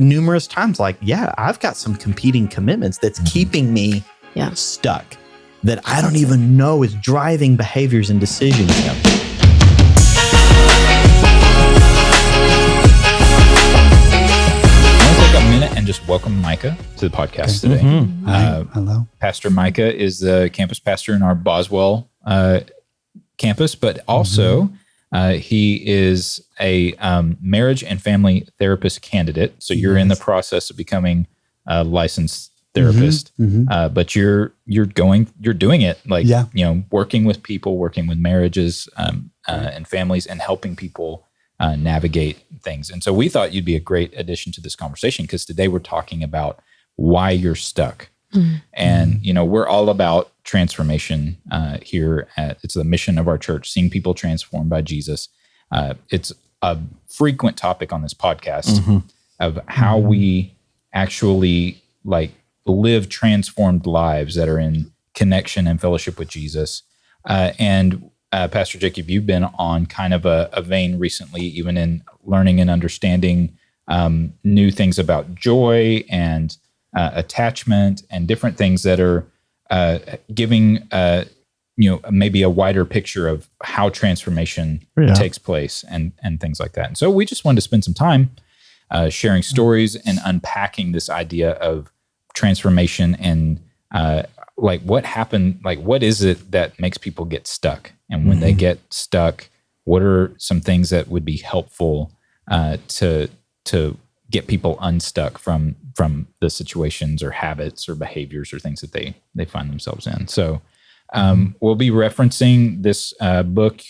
numerous times, like, yeah, I've got some competing commitments that's keeping me stuck, that I don't even know is driving behaviors and decisions. I want to take a minute and just welcome Micah to the podcast today. Hello. Pastor Micah is the campus pastor in our Boswell campus, but also he is a marriage and family therapist candidate. So you're in the process of becoming a licensed therapist, but you're doing it, like, working with people, working with marriages and families, and helping people navigate things. And so we thought you'd be a great addition to this conversation, because today we're talking about why you're stuck. And, we're all about transformation here it's the mission of our church, seeing people transformed by Jesus. It's a frequent topic on this podcast of how we actually live transformed lives that are in connection and fellowship with Jesus. And Pastor Jacob, you've been on kind of a vein recently, even in learning and understanding new things about joy and attachment and different things that are giving maybe a wider picture of how transformation takes place and things like that. And so we just wanted to spend some time sharing stories and unpacking this idea of transformation and what happened, what is it that makes people get stuck? And when they get stuck, what are some things that would be helpful to get people unstuck from the situations or habits or behaviors or things that they find themselves in. So we'll be referencing this book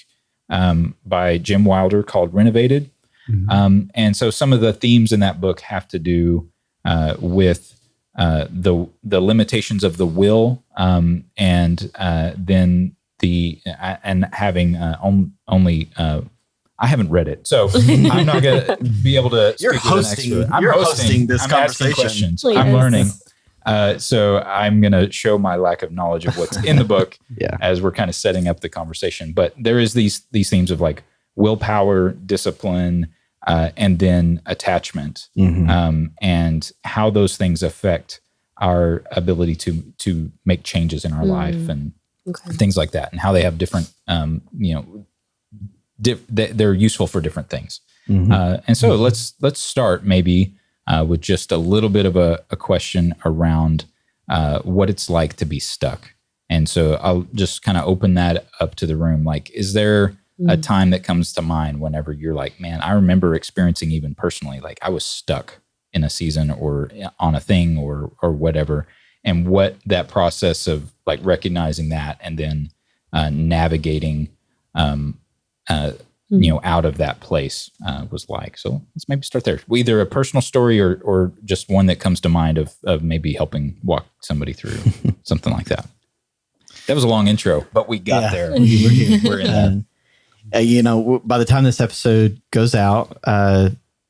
by Jim Wilder called Renovated. And so some of the themes in that book have to do with the limitations of the will, and then and having only I haven't read it, so I'm not going to be able to speak You're hosting this conversation. Questions. I'm learning. So I'm going to show my lack of knowledge of what's in the book as we're kind of setting up the conversation. But there is these themes of willpower, discipline, and then attachment, and how those things affect our ability to make changes in our life and things like that, and how they have different, they're useful for different things. And so let's start maybe with just a little bit of a question around what it's like to be stuck. And so I'll just kind of open that up to the room. Is there a time that comes to mind whenever you're like, man, I remember experiencing, even personally, I was stuck in a season or on a thing or whatever, and what that process of recognizing that and then navigating out of that place was like. So let's maybe start there. Either a personal story or just one that comes to mind of maybe helping walk somebody through something like that. That was a long intro, but we got there. We're in there. By the time this episode goes out,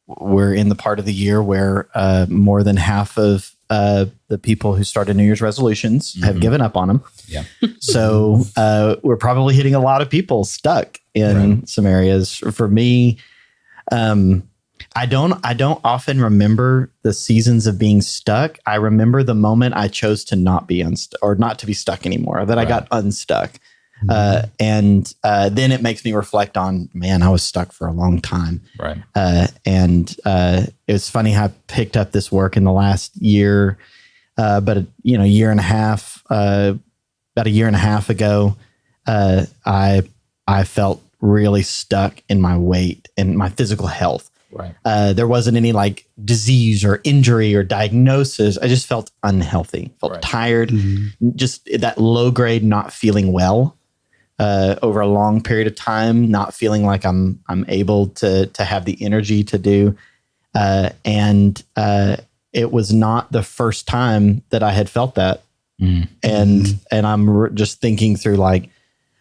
we're in the part of the year where more than half of the people who started New Year's resolutions have given up on them. Yeah. So we're probably hitting a lot of people stuck in some areas. For me, I don't often remember the seasons of being stuck. I remember the moment I chose to not be or not to be stuck anymore, that I got unstuck. And then it makes me reflect on, man, I was stuck for a long time. Right. And it was funny how I picked up this work in the last year, but year and a half, about a year and a half ago, I felt really stuck in my weight and my physical health. Right. There wasn't any disease or injury or diagnosis. I just felt unhealthy, felt tired, just that low grade, not feeling well. Over a long period of time, not feeling like I'm able to have the energy to do, and it was not the first time that I had felt that, and I'm just thinking through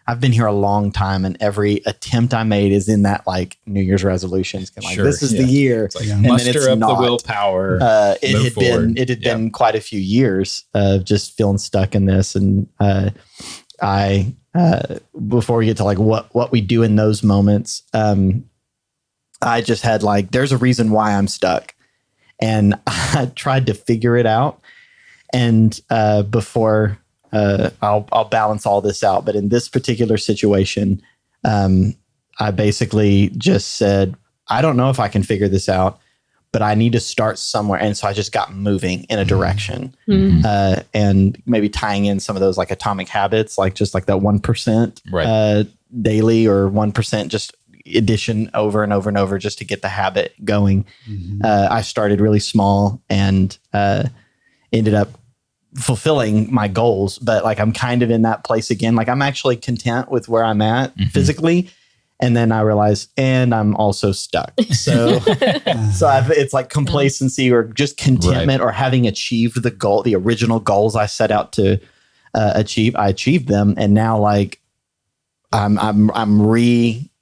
I've been here a long time, and every attempt I made is in that New Year's resolutions, this is the year, and muster up the willpower. It had been quite a few years of just feeling stuck in this, and I. Before we get to what we do in those moments, I just had there's a reason why I'm stuck. And I tried to figure it out. And before I'll balance all this out, but in this particular situation, I basically just said, I don't know if I can figure this out, but I need to start somewhere. And so I just got moving in a direction, and maybe tying in some of those like atomic habits, like just like that 1% daily, or 1% just addition over and over and over, just to get the habit going. I started really small and ended up fulfilling my goals, but like I'm kind of in that place again. Like I'm actually content with where I'm at physically. And then I realized, and I'm also stuck. So, it's like complacency or just contentment, or having achieved the goal, the original goals I set out to achieve. I achieved them, and now like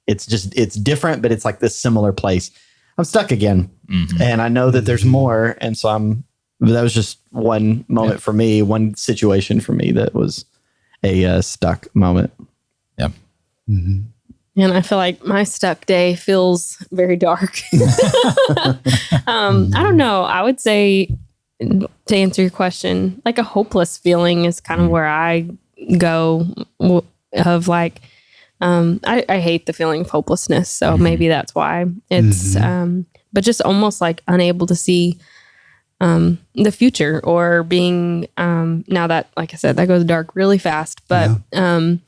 it's different, but it's like this similar place. I'm stuck again, and I know that there's more, and so that was just one moment for me, one situation for me that was a stuck moment. Yeah. And I feel like my stuck day feels very dark. I don't know. I would say, to answer your question, like a hopeless feeling is kind of where I go of like, I hate the feeling of hopelessness. So maybe that's why it's, but just almost like unable to see the future, or being, now that, like I said, that goes dark really fast, but a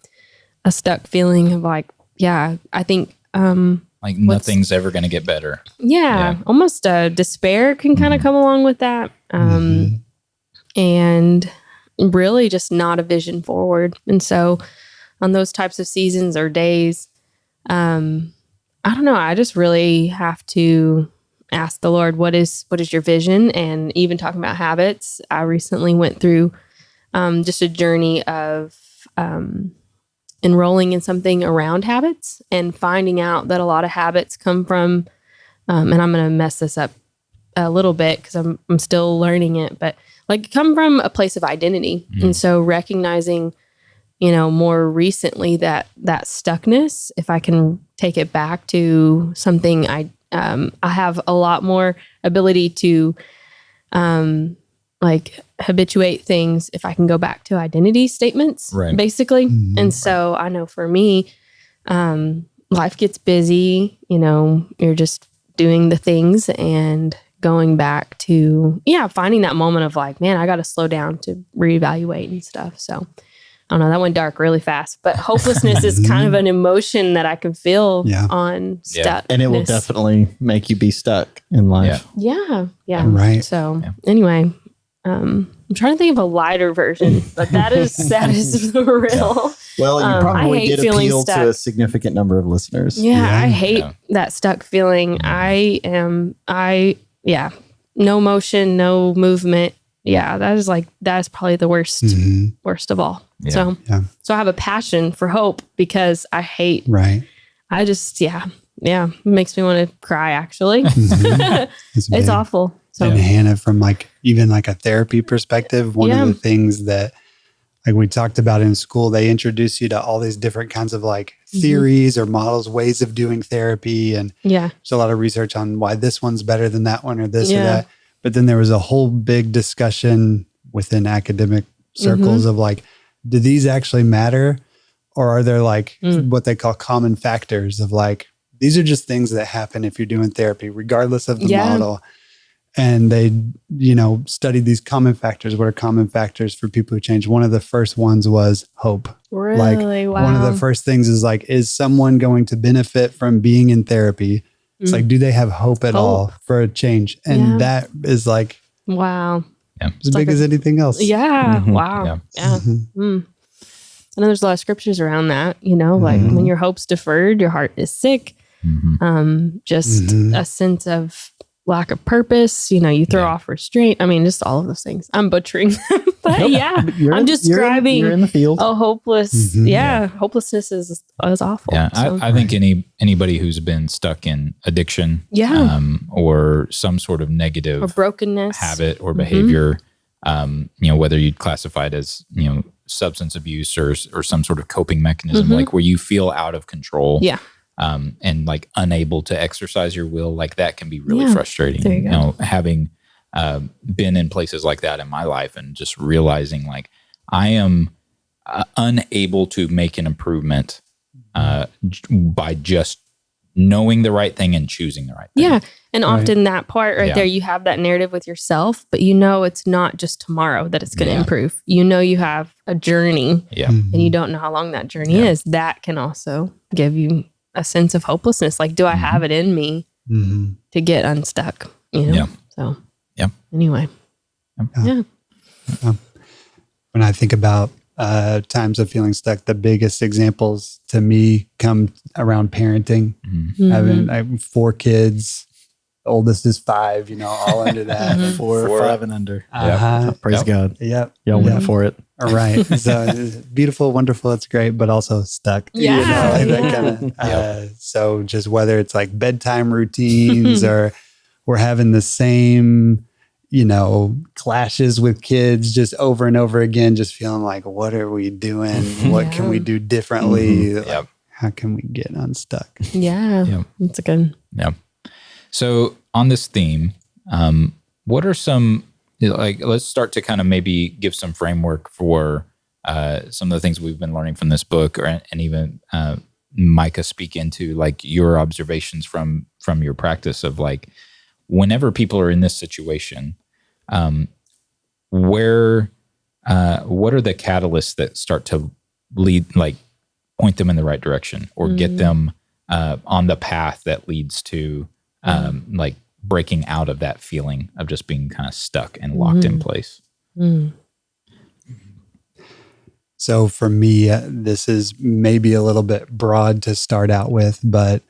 stuck feeling of like, I think like nothing's ever going to get better. Almost despair can kind of come along with that, and really just not a vision forward. And so on those types of seasons or days, I don't know, I just really have to ask the Lord, what is your vision? And even talking about habits, I recently went through just a journey of enrolling in something around habits, and finding out that a lot of habits come from, and I'm going to mess this up a little bit because I'm still learning it, but like come from a place of identity. And so recognizing, more recently that stuckness, if I can take it back to something I have a lot more ability to like habituate things if I can go back to identity statements, basically. And so I know for me, life gets busy, you're just doing the things, and going back to, finding that moment of like, man, I got to slow down to reevaluate and stuff. So I don't know, that went dark really fast, but hopelessness is kind of an emotion that I can feel on stuck. And it will definitely make you be stuck in life. Yeah. Right. So anyway, I'm trying to think of a lighter version, but that is real. Well, you probably did appeal stuck to a significant number of listeners. I hate that stuck feeling. No motion, no movement. That's probably the worst of all. So I have a passion for hope, because I hate, I just, it makes me want to cry, actually. It's awful. So. And Hannah, from like even like a therapy perspective, one of the things that like we talked about in school, they introduce you to all these different kinds of like theories or models, ways of doing therapy. And there's a lot of research on why this one's better than that one, or this or that. But then there was a whole big discussion within academic circles of like, do these actually matter? Or are there like what they call common factors of like, these are just things that happen if you're doing therapy, regardless of the model. And they, studied these common factors. What are common factors for people who change? One of the first ones was hope. Really? Like one of the first things is like, is someone going to benefit from being in therapy? It's like, do they have hope at all for a change? And that is like, wow, as big as anything else. Wow. I know there's a lot of scriptures around that, like when your hope's deferred, your heart is sick. Just a sense of lack of purpose, you throw off restraint. I mean, just all of those things. I'm butchering them, but I'm describing you're in the field. a hopeless, hopelessness is awful. Yeah, so. I think anybody who's been stuck in addiction, or some sort of negative or brokenness habit or behavior, whether you'd classify it as, substance abuse or some sort of coping mechanism, like where you feel out of control. And like unable to exercise your will, like that can be really frustrating. There you go. Having been in places like that in my life and just realizing like I am unable to make an improvement by just knowing the right thing and choosing the right thing. Yeah. And often that part there, you have that narrative with yourself, but you know it's not just tomorrow that it's going to improve. You know you have a journey and you don't know how long that journey is. That can also give you a sense of hopelessness. Like, do I have it in me to get unstuck? You know? So anyway. Yeah. When I think about times of feeling stuck, the biggest examples to me come around parenting. I have 4 kids. The oldest is 5, all under that. 4, 5 and under. Praise God. Yep. Y'all went for it. All right. So it's beautiful, wonderful. It's great, but also stuck. Yeah. That kind of. So just whether it's like bedtime routines or we're having the same, clashes with kids just over and over again, just feeling like, what are we doing? What can we do differently? Like, how can we get unstuck? Yeah. That's a good. Yeah. So on this theme, what are some, let's start to kind of maybe give some framework for some of the things we've been learning from this book, and even Micah speak into like your observations from your practice of like, whenever people are in this situation, what are the catalysts that start to lead, like point them in the right direction or get them on the path that leads to like breaking out of that feeling of just being kind of stuck and locked in place? So for me, this is maybe a little bit broad to start out with, but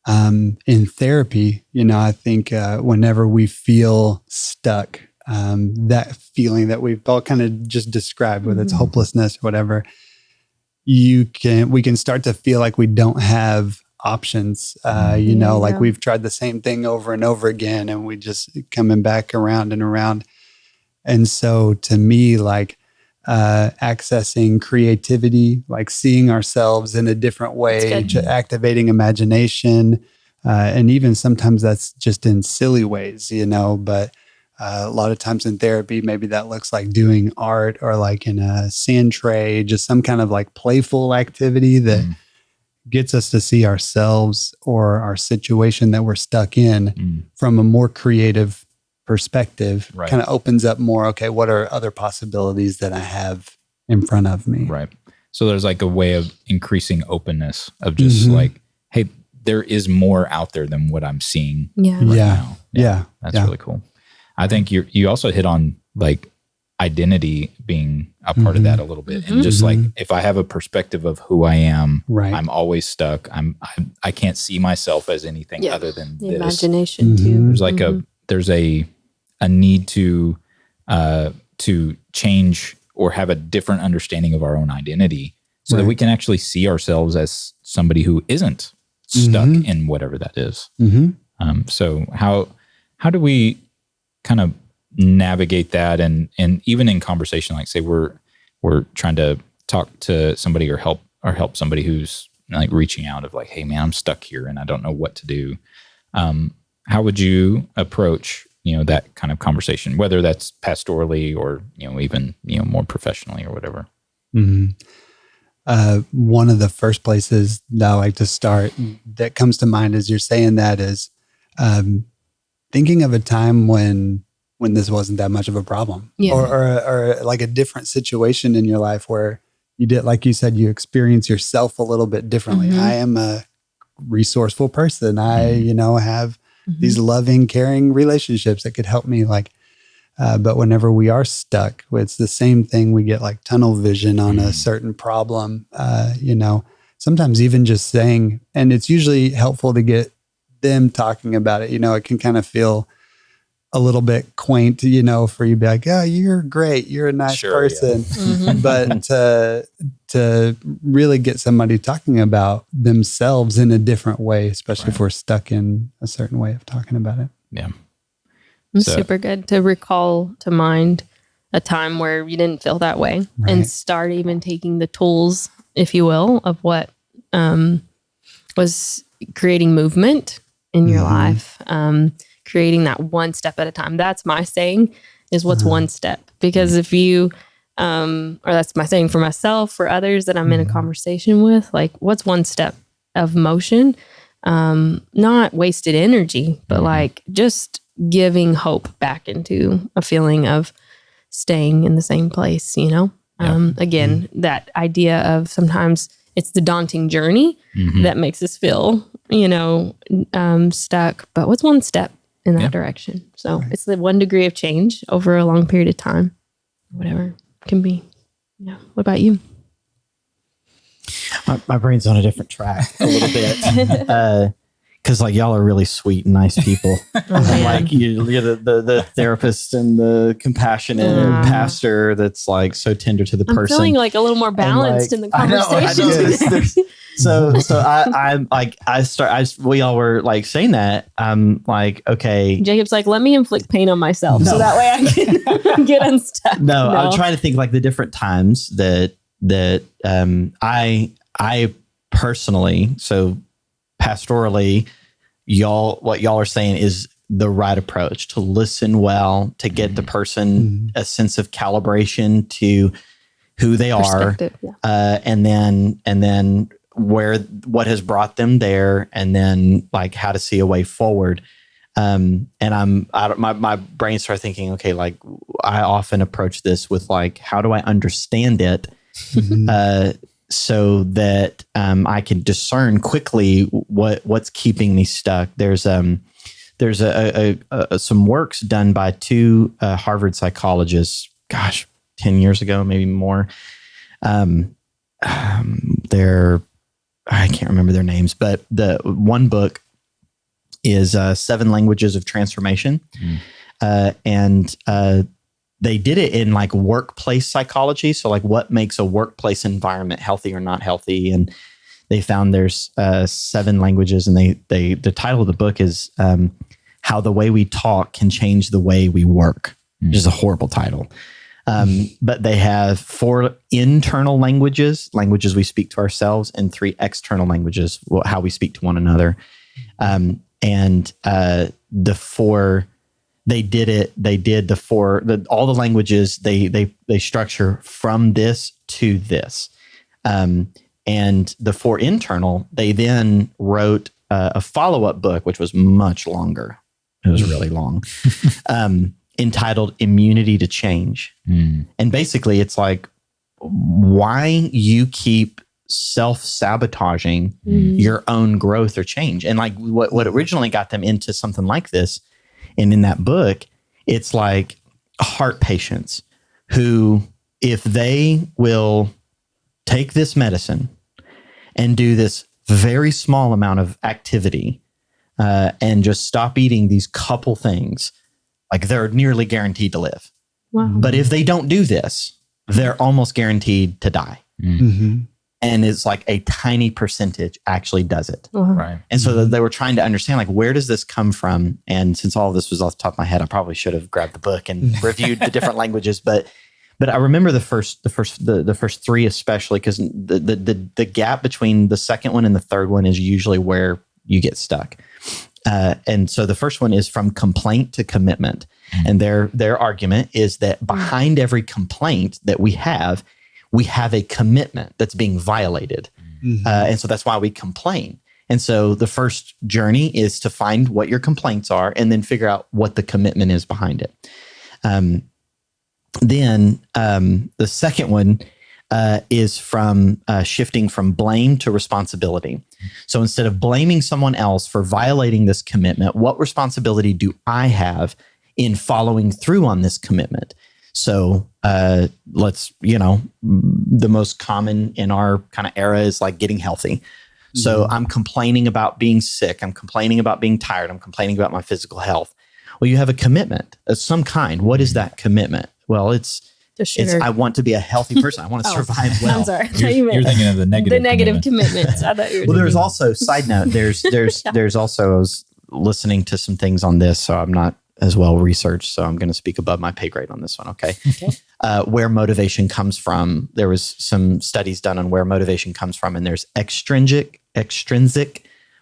in therapy, I think whenever we feel stuck, that feeling that we've all kind of just described, whether it's hopelessness or whatever, we can start to feel like we don't have options. Like we've tried the same thing over and over again, and we just coming back around and around. And so to me, like accessing creativity, like seeing ourselves in a different way, activating imagination. And even sometimes that's just in silly ways, but a lot of times in therapy, maybe that looks like doing art or like in a sand tray, just some kind of like playful activity that gets us to see ourselves or our situation that we're stuck in from a more creative perspective. Kind of opens up more, okay, what are other possibilities that I have in front of me? Right. So there's like a way of increasing openness of just like, hey, there is more out there than what I'm seeing now. Yeah. That's really cool. I think you also hit on like identity being a part of that a little bit. And just like, if I have a perspective of who I am, I'm always stuck. I can't see myself as anything other than the this. Imagination too. There's like there's a need to change or have a different understanding of our own identity so that we can actually see ourselves as somebody who isn't stuck in whatever that is. So how do we kind of navigate that, and even in conversation, like say we're trying to talk to somebody or help somebody who's like reaching out of like, hey man, I'm stuck here and I don't know what to do. How would you approach that kind of conversation, whether that's pastorally or even more professionally or whatever? One of the first places that I like to start that comes to mind as you're saying that is thinking of a time when this wasn't that much of a problem, or like a different situation in your life where you did, like you said, you experience yourself a little bit differently. I am a resourceful person. I, have these loving, caring relationships that could help me. But whenever we are stuck, it's the same thing. We get like tunnel vision on a certain problem, sometimes even just saying, and it's usually helpful to get them talking about it. It can kind of feel a little bit quaint, for you to be like, oh, you're great. You're a nice person. But to really get somebody talking about themselves in a different way, especially if we're stuck in a certain way of talking about it. Yeah. It's super good to recall to mind a time where you didn't feel that way and start even taking the tools, if you will, of what was creating movement in your life. creating that one step at a time. That's my saying, is what's one step. Because if you, or that's my saying for myself, for others that I'm in a conversation with, like, what's one step of motion? Not wasted energy, but like just giving hope back into a feeling of staying in the same place, you know? Again, that idea of sometimes it's the daunting journey that makes us feel, you know, stuck. But what's one step in that direction? So it's the 1 degree of change over a long period of time, whatever it can be. Yeah. What about you? My brain's on a different track a little bit. Because like y'all are really sweet and nice people. Like you're the therapist and the compassionate pastor that's like so tender to the person. I'm feeling like a little more balanced in the conversation. We all were like saying that. I'm like, okay. Jacob's like, let me inflict pain on myself so that way I can get unstuck. No, I'm trying to think like the different times that I personally, so pastorally, what y'all are saying is the right approach, to listen well, to get the person a sense of calibration to who they are, and then what has brought them there, and then like how to see a way forward. And my brain started thinking, okay, like I often approach this with like, how do I understand it? So that I can discern quickly what's keeping me stuck. There's some works done by two Harvard psychologists, 10 years ago, maybe more. I can't remember their names, but the one book is 7 Languages of Transformation. And they did it in like workplace psychology. So like what makes a workplace environment healthy or not healthy. And they found there's 7 languages, and the title of the book is How the Way We Talk Can Change the Way We Work, which is a horrible title. But they have 4 internal languages we speak to ourselves, and 3 external languages, how we speak to one another. And the 4, they did all the languages, they structure from this to this. And the 4 internal, they then wrote a follow-up book, which was much longer. It was really long, entitled Immunity to Change. And basically it's like why you keep self-sabotaging your own growth or change. And like what originally got them into something like this, and in that book, it's like heart patients who, if they will take this medicine and do this very small amount of activity and just stop eating these couple things, like they're nearly guaranteed to live. Wow. But if they don't do this, they're almost guaranteed to die. And it's like a tiny percentage actually does it. Right. And so they were trying to understand, like, where does this come from? And since all of this was off the top of my head, I probably should have grabbed the book and reviewed the different languages. But I remember the first 3 especially, because the gap between the second one and the third one is usually where you get stuck. And so the first one is from complaint to commitment. And their argument is that behind every complaint that we have a commitment that's being violated. And so that's why we complain. And so the first journey is to find what your complaints are and then figure out what the commitment is behind it. Then the second one is from shifting from blame to responsibility. So instead of blaming someone else for violating this commitment, what responsibility do I have in following through on this commitment? So the most common in our kind of era is like getting healthy. So I'm complaining about being sick. I'm complaining about being tired. I'm complaining about my physical health. Well, you have a commitment of some kind. What is that commitment? Well, it's I want to be a healthy person. I want to survive well. I'm sorry. You're thinking of the negative commitments. I thought you were well, there's also, side note, there's also, I was listening to some things on this, so I'm not as well researched, so I'm going to speak above my pay grade on this one, okay? Where motivation comes from. There was some studies done on where motivation comes from, and there's extrinsic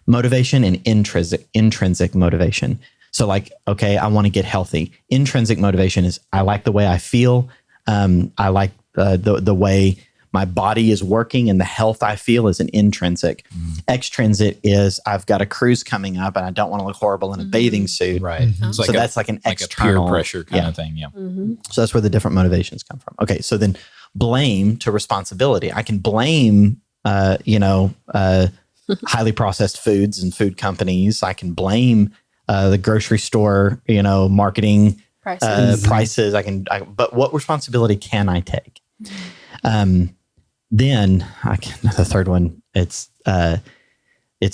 motivation and intrinsic motivation. So like, okay, I want to get healthy. Intrinsic motivation is I like the way I feel. I like the way my body is working, and the health I feel is an intrinsic. Extrinsic is I've got a cruise coming up and I don't want to look horrible in a bathing suit. Right. So that's like an like external a peer pressure kind of thing. Yeah. So that's where the different motivations come from. Okay. So then blame to responsibility. I can blame, highly processed foods and food companies. I can blame the grocery store, marketing prices. But what responsibility can I take? Then the third one, it's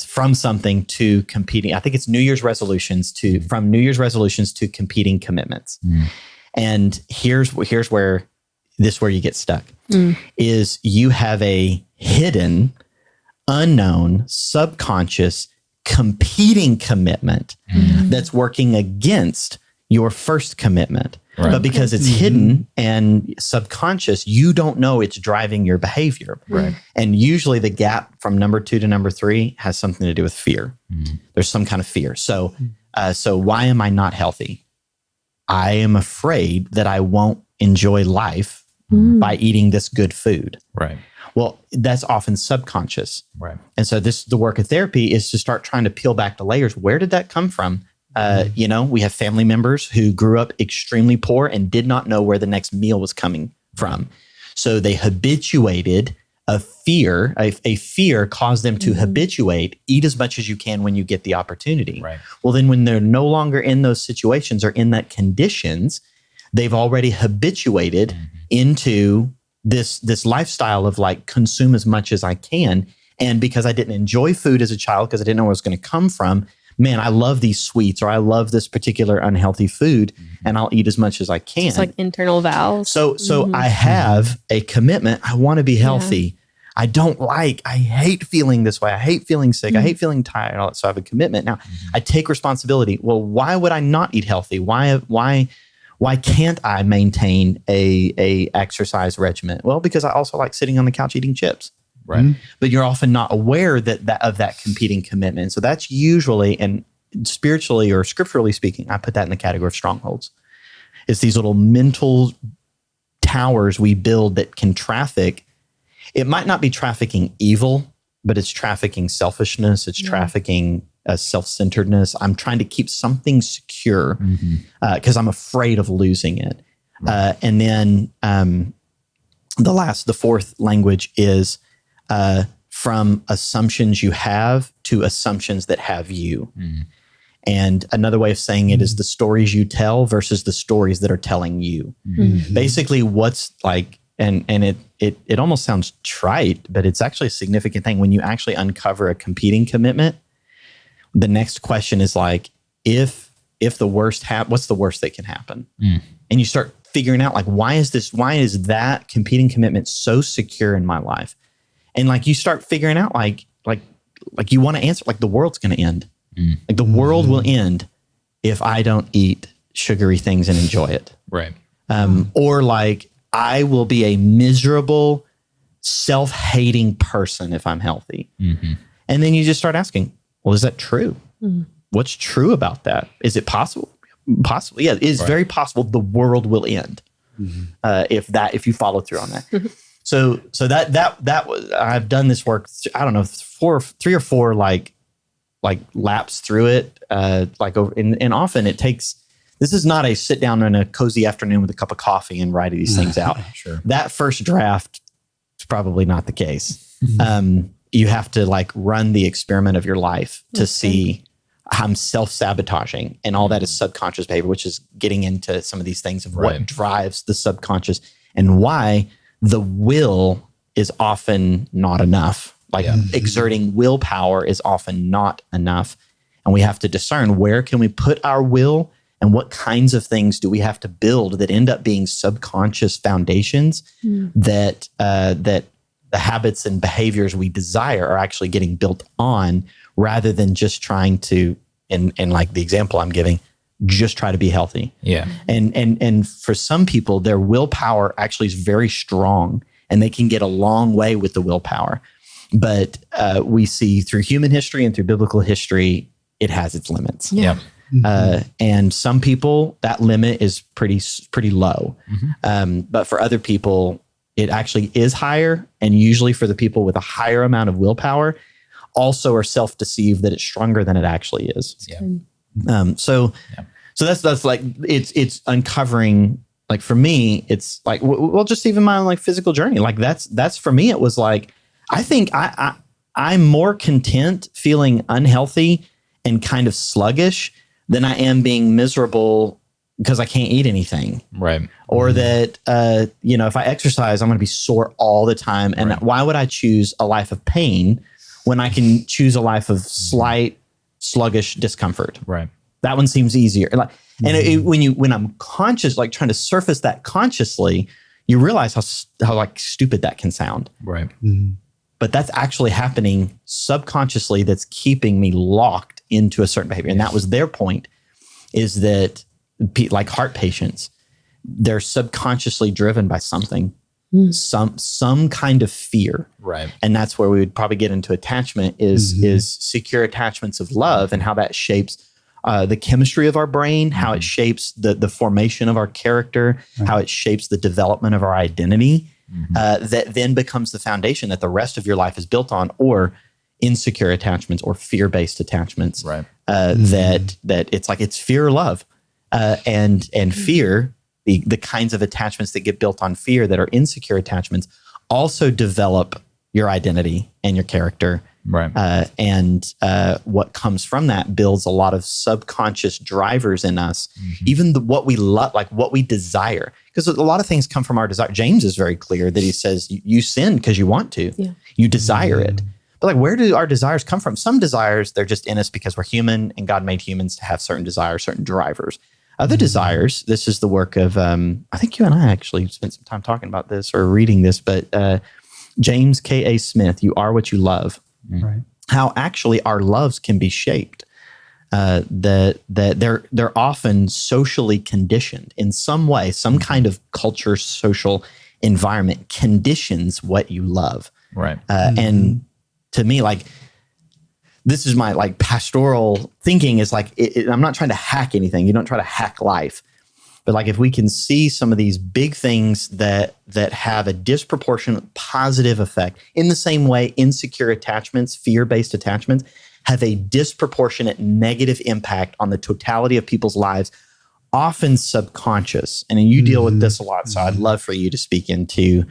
from something to competing. I think it's New Year's resolutions from New Year's resolutions to competing commitments. And here's where you get stuck is you have a hidden, unknown, subconscious competing commitment that's working against your first commitment. Right. But because it's hidden and subconscious, you don't know it's driving your behavior. Right. And usually the gap from number 2 to number 3 has something to do with fear. There's some kind of fear. So why am I not healthy? I am afraid that I won't enjoy life by eating this good food. Right. Well, that's often subconscious. Right. And so the work of therapy is to start trying to peel back the layers. Where did that come from? We have family members who grew up extremely poor and did not know where the next meal was coming from. So they habituated a fear. A fear caused them to habituate, eat as much as you can when you get the opportunity. Right. Well, then when they're no longer in those situations or in that conditions, they've already habituated into this lifestyle of like consume as much as I can. And because I didn't enjoy food as a child, because I didn't know where it was going to come from, man, I love these sweets or I love this particular unhealthy food and I'll eat as much as I can. It's like internal vows. So I have a commitment. I want to be healthy. I hate feeling this way. I hate feeling sick. I hate feeling tired. All that. So I have a commitment. Now I take responsibility. Well, why would I not eat healthy? Why can't I maintain a exercise regimen? Well, because I also like sitting on the couch eating chips. Right. But you're often not aware of that competing commitment. So that's usually, and spiritually or scripturally speaking, I put that in the category of strongholds. It's these little mental towers we build that can traffic. It might not be trafficking evil, but it's trafficking selfishness. It's trafficking self-centeredness. I'm trying to keep something secure because I'm afraid of losing it. And then the fourth language is from assumptions you have to assumptions that have you. And another way of saying it is the stories you tell versus the stories that are telling you. Basically, what's like, and it almost sounds trite, but it's actually a significant thing. When you actually uncover a competing commitment, the next question is like, if the worst what's the worst that can happen? And you start figuring out like, why is that competing commitment so secure in my life? And like, you start figuring out like you want to answer, like the world's going to end. Like the world will end if I don't eat sugary things and enjoy it. Right. Or like, I will be a miserable, self-hating person if I'm healthy. And then you just start asking, well, is that true? What's true about that? Is it possible? Possibly. Yeah, it is very possible the world will end if you follow through on that. So that was, I've done this work, I don't know, 3 or 4 like laps through it. And often it takes, this is not a sit down on a cozy afternoon with a cup of coffee and write these things out. Sure. That first draft is probably not the case. You have to like run the experiment of your life to see I'm self-sabotaging, and all that is subconscious behavior, which is getting into some of these things of what drives the subconscious and why the will is often not enough. Like exerting willpower is often not enough. And we have to discern, where can we put our will and what kinds of things do we have to build that end up being subconscious foundations that the habits and behaviors we desire are actually getting built on, rather than just trying to, and like the example I'm giving, just try to be healthy. Yeah. And for some people, their willpower actually is very strong and they can get a long way with the willpower. But we see through human history and through biblical history, it has its limits. Yeah. And some people, that limit is pretty low. But for other people, it actually is higher. And usually for the people with a higher amount of willpower, also are self-deceived that it's stronger than it actually is. So that's like, it's uncovering, like for me, it's like, well, just even my own like physical journey. Like that's for me, it was like, I think I'm more content feeling unhealthy and kind of sluggish than I am being miserable because I can't eat anything. Right. Or that, if I exercise, I'm going to be sore all the time. And why would I choose a life of pain when I can choose a life of slight, sluggish discomfort? Right. That one seems easier. And when I'm conscious, like trying to surface that consciously, you realize how like stupid that can sound. Right. But that's actually happening subconsciously. That's keeping me locked into a certain behavior. And that was their point, is that like heart patients, they're subconsciously driven by something, some kind of fear. Right. And that's where we would probably get into attachment is secure attachments of love, and how that shapes the chemistry of our brain, how it shapes the formation of our character, how it shapes the development of our identity, that then becomes the foundation that the rest of your life is built on, or insecure attachments or fear-based attachments. Right. That it's like, it's fear or love. And fear, the kinds of attachments that get built on fear that are insecure attachments, also develop your identity and your character. Right. And what comes from that builds a lot of subconscious drivers in us, even what we love, like what we desire. Because a lot of things come from our desire. James is very clear that he says, you sin because you want to. Yeah. You desire it. But like, where do our desires come from? Some desires, they're just in us because we're human, and God made humans to have certain desires, certain drivers. Other desires, this is the work of, I think you and I actually spent some time talking about this or reading this, but James K.A. Smith, you are what you love. Right. How actually our loves can be shaped. That they're often socially conditioned in some way. Some kind of culture, social environment conditions what you love. Right. And to me, like, this is my like pastoral thinking is like, I'm not trying to hack anything. You don't try to hack life. But like, if we can see some of these big things that have a disproportionate positive effect, in the same way insecure attachments, fear-based attachments, have a disproportionate negative impact on the totality of people's lives, often subconscious. And you deal with this a lot, so I'd love for you to speak into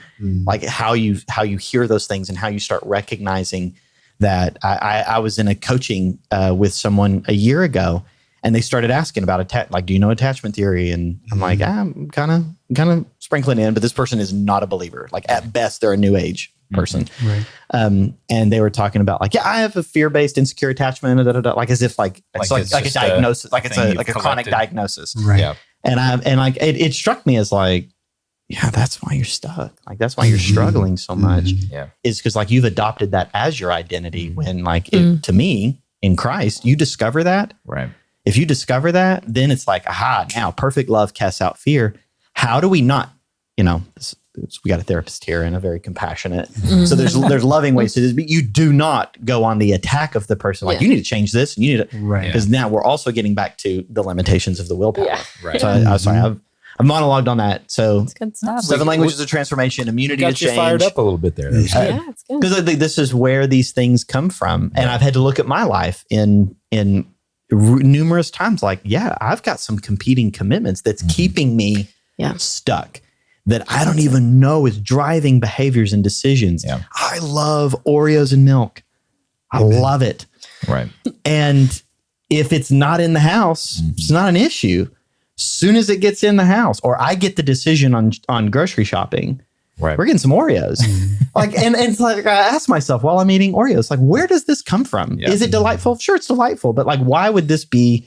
like how you hear those things and how you start recognizing that. I was in a coaching with someone a year ago, and they started asking about like, do you know attachment theory? And I'm like, I'm kind of sprinkling in, but this person is not a believer. Like at best, they're a new age person. Right. And they were talking about like, I have a fear-based insecure attachment, like as if like it's like a diagnosis, like it's like a chronic diagnosis. Right. Yeah. And like it struck me as like, yeah, that's why you're stuck. Like that's why you're struggling so much. Yeah. Is because like you've adopted that as your identity when like to me in Christ, you discover that. Right. If you discover that, then it's like, aha, now perfect love casts out fear. How do we not, we got a therapist here and a very compassionate. So there's loving ways to do this, but you do not go on the attack of the person. Like you need to change this and you need to, Right. because now we're also getting back to the limitations of the willpower. Yeah. Right. So I'm sorry, I've monologued on that. So It's good stuff. 7 languages of transformation, immunity to Got you change. fired up a little bit there. Yeah, it's good. Because I think this is where these things come from. And I've had to look at my life in numerous times. Like, I've got some competing commitments that's keeping me stuck, that I don't even know is driving behaviors and decisions. Yeah. I love Oreos and milk. I love it. Right. And if it's not in the house, it's not an issue. Soon as it gets in the house, or I get the decision on grocery shopping, Right. we're getting some Oreos. Like, and it's like, I ask myself while I'm eating Oreos, like, where does this come from? Yeah. Is it delightful? Sure, it's delightful, but like, why would this be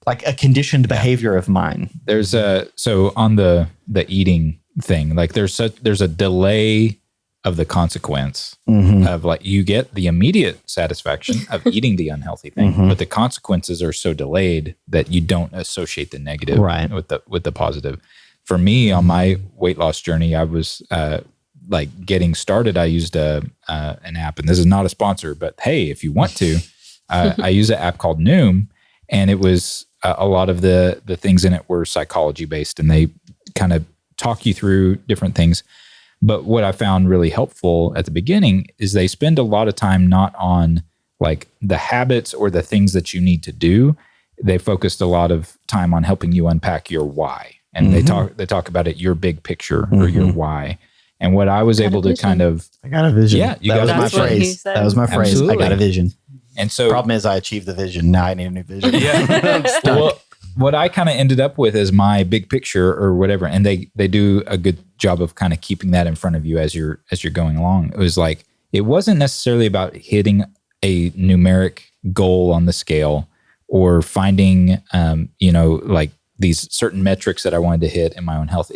like a conditioned behavior of mine? There's so on the eating thing, like there's a delay of the consequence of like, you get the immediate satisfaction of eating the unhealthy thing, but the consequences are so delayed that you don't associate the negative with the positive. For me, on my weight loss journey, I was like getting started. I used an app, and this is not a sponsor, but hey, if you want to, I use an app called Noom, and it was a lot of the things in it were psychology based, and they kind of talk you through different things. But what I found really helpful at the beginning is they spend a lot of time not on like the habits or the things that you need to do. They focused a lot of time on helping you unpack your why. And they talk about it, your big picture or your why. And what I was able to kind of, I got a vision. Yeah, that was my phrase. That was my phrase. Absolutely. I got a vision. And so, problem is, I achieved the vision. Now I need a new vision. Yeah. Well, what I kind of ended up with is my big picture or whatever, and they do a good job of kind of keeping that in front of you as you're going along. It was like it wasn't necessarily about hitting a numeric goal on the scale or finding, like these certain metrics that I wanted to hit in my own health.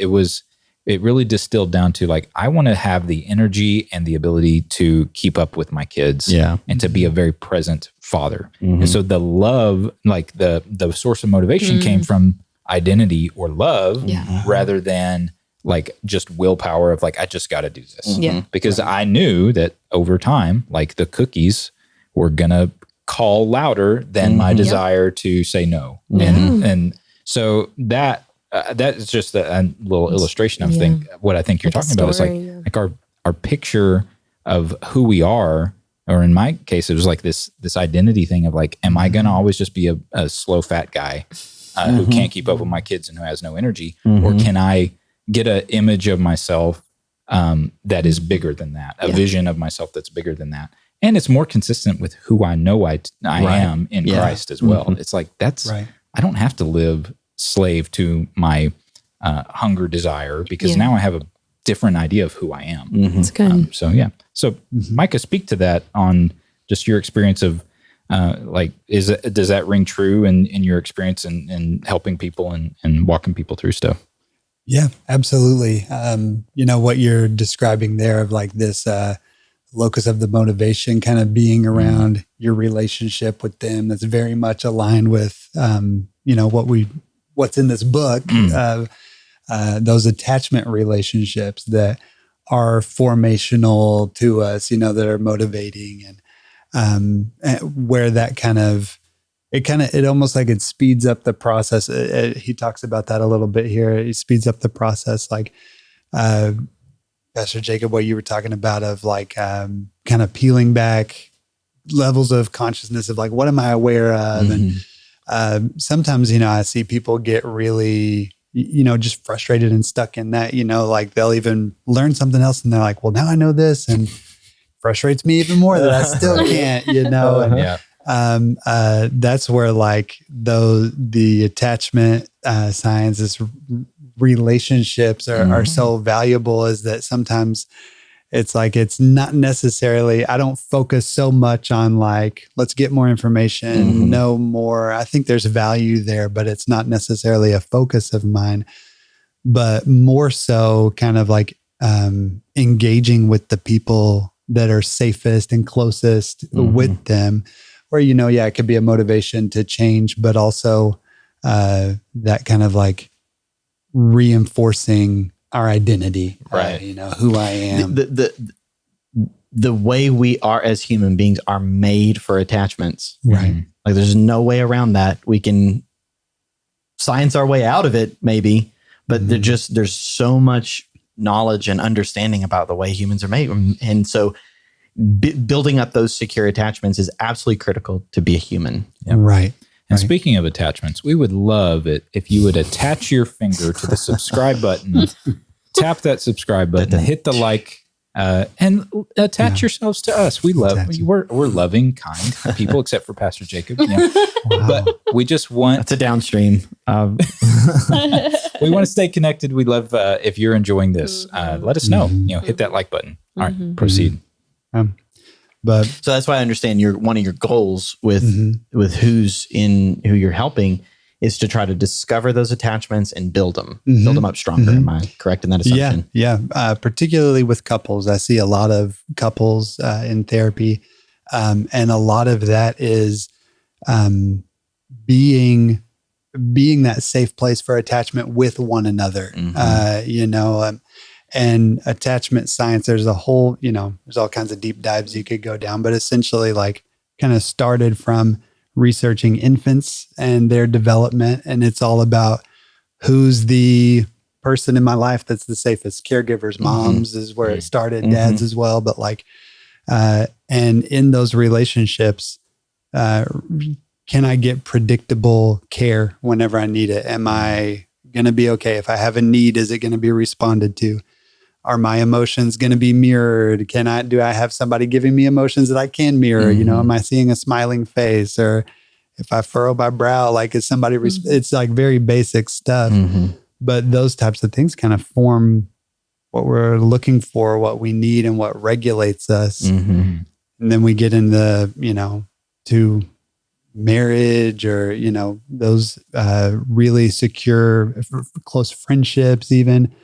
It really distilled down to like, I want to have the energy and the ability to keep up with my kids and to be a very present father. And so the love, like the source of motivation came from identity or love rather than like just willpower of like, I just got to do this. Because I knew that over time, like the cookies were going to call louder than my desire to say no. And so that is just a little illustration of what I think you're talking about. It's like our picture of who we are, or in my case, it was like this identity thing of like, am I going to always just be a slow fat guy who can't keep up with my kids and who has no energy, or can I get an image of myself that is bigger than that, a vision of myself that's bigger than that, and it's more consistent with who I know I am in Christ as well. It's like I don't have to live slave to my hunger desire because now I have a different idea of who I am. That's good. So Micah, speak to that on just your experience of does that ring true in your experience in helping people and walking people through stuff? Yeah, absolutely. What you're describing there of like this locus of the motivation kind of being around your relationship with them, that's very much aligned with what's in this book, those attachment relationships that are formational to us, that are motivating, and where that it almost like it speeds up the process. He talks about that a little bit here. It speeds up the process, like Pastor Jacob, what you were talking about of like kind of peeling back levels of consciousness of like, what am I aware of? And sometimes, I see people get really, just frustrated and stuck in that, like they'll even learn something else and they're like, well, now I know this, and frustrates me even more that I still can't, and that's where like the attachment sciences relationships are so valuable, is that sometimes it's like, it's not necessarily, I don't focus so much on like, let's get more information, know more. I think there's value there, but it's not necessarily a focus of mine, but more so kind of like engaging with the people that are safest and closest with them, where, it could be a motivation to change, but also that kind of like reinforcing our identity, right? Who I am. The way we are as human beings are made for attachments, right? Like there's no way around that. We can science our way out of it, maybe, but there's so much knowledge and understanding about the way humans are made, and so building up those secure attachments is absolutely critical to be a human. Right. And speaking of attachments, we would love it if you would attach your finger to the subscribe button, tap that subscribe button, hit the like, and attach yourselves to us. We love, we're loving, kind people, except for Pastor Jacob. But we just want... That's a downstream. We want to stay connected. We love if you're enjoying this, let us know. Hit that like button. All right, proceed. But so that's why I understand one of your goals with who you're helping is to try to discover those attachments and build them up stronger. Am I correct in that assumption? Yeah. Particularly with couples, I see a lot of couples in therapy, and a lot of that is being that safe place for attachment with one another. And attachment science, there's a whole, there's all kinds of deep dives you could go down, but essentially like kind of started from researching infants and their development. And it's all about who's the person in my life that's the safest. Caregivers, moms is where it started, dads as well. But like, and in those relationships, can I get predictable care whenever I need it? Am I going to be okay? If I have a need, is it going to be responded to? Are my emotions going to be mirrored? Do I have somebody giving me emotions that I can mirror? You know, am I seeing a smiling face? Or if I furrow my brow, like is somebody, it's like very basic stuff. But those types of things kind of form what we're looking for, what we need, and what regulates us. And then we get into, you know, to marriage or, you know, those really secure, close friendships even.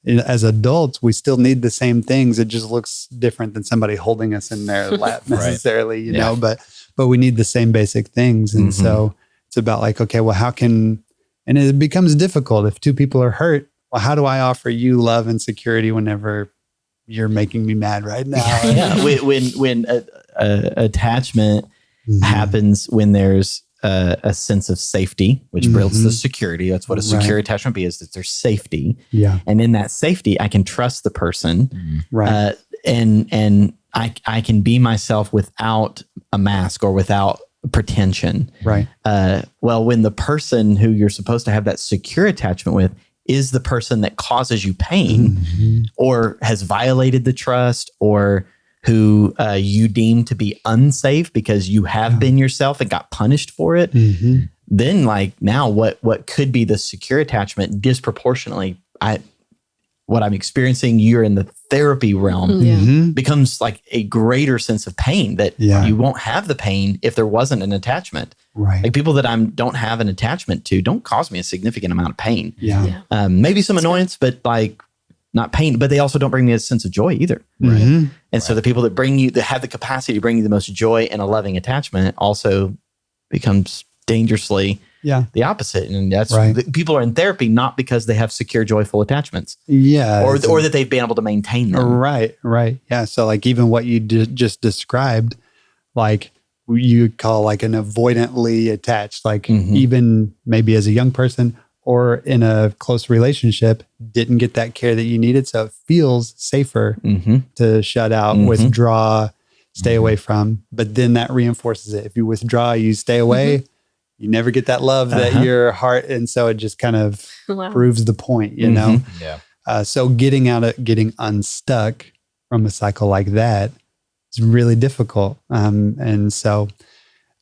As adults, we still need the same things. It just looks different than somebody holding us in their lap necessarily, you know, but we need the same basic things. And so it's about like, okay, well, and it becomes difficult if two people are hurt. Well, how do I offer you love and security whenever you're making me mad right now? When attachment happens when there's a sense of safety, which builds the security. That's what a secure attachment is, that there's safety. Yeah. And in that safety, I can trust the person. Right. And I can be myself without a mask or without pretension. Right. Well, when the person who you're supposed to have that secure attachment with is the person that causes you pain or has violated the trust or who you deem to be unsafe because you have been yourself and got punished for it, then like now what could be the secure attachment disproportionately, what I'm experiencing, you're in the therapy realm, becomes like a greater sense of pain that you won't have the pain if there wasn't an attachment. Right. Like people that I don't have an attachment to don't cause me a significant amount of pain. Maybe some annoyance, but like not pain, but they also don't bring me a sense of joy either. Right. And so the people that that have the capacity to bring you the most joy and a loving attachment also becomes dangerously the opposite. And that's people are in therapy not because they have secure, joyful attachments. Or that they've been able to maintain them. Right. Yeah. So like even what you just described, like you call like an avoidantly attached, like even maybe as a young person or in a close relationship, didn't get that care that you needed. So it feels safer to shut out, withdraw, stay away from. But then that reinforces it. If you withdraw, you stay away, you never get that love that your heart. And so it just kind of proves the point, you know? So getting unstuck from a cycle like that is really difficult. And so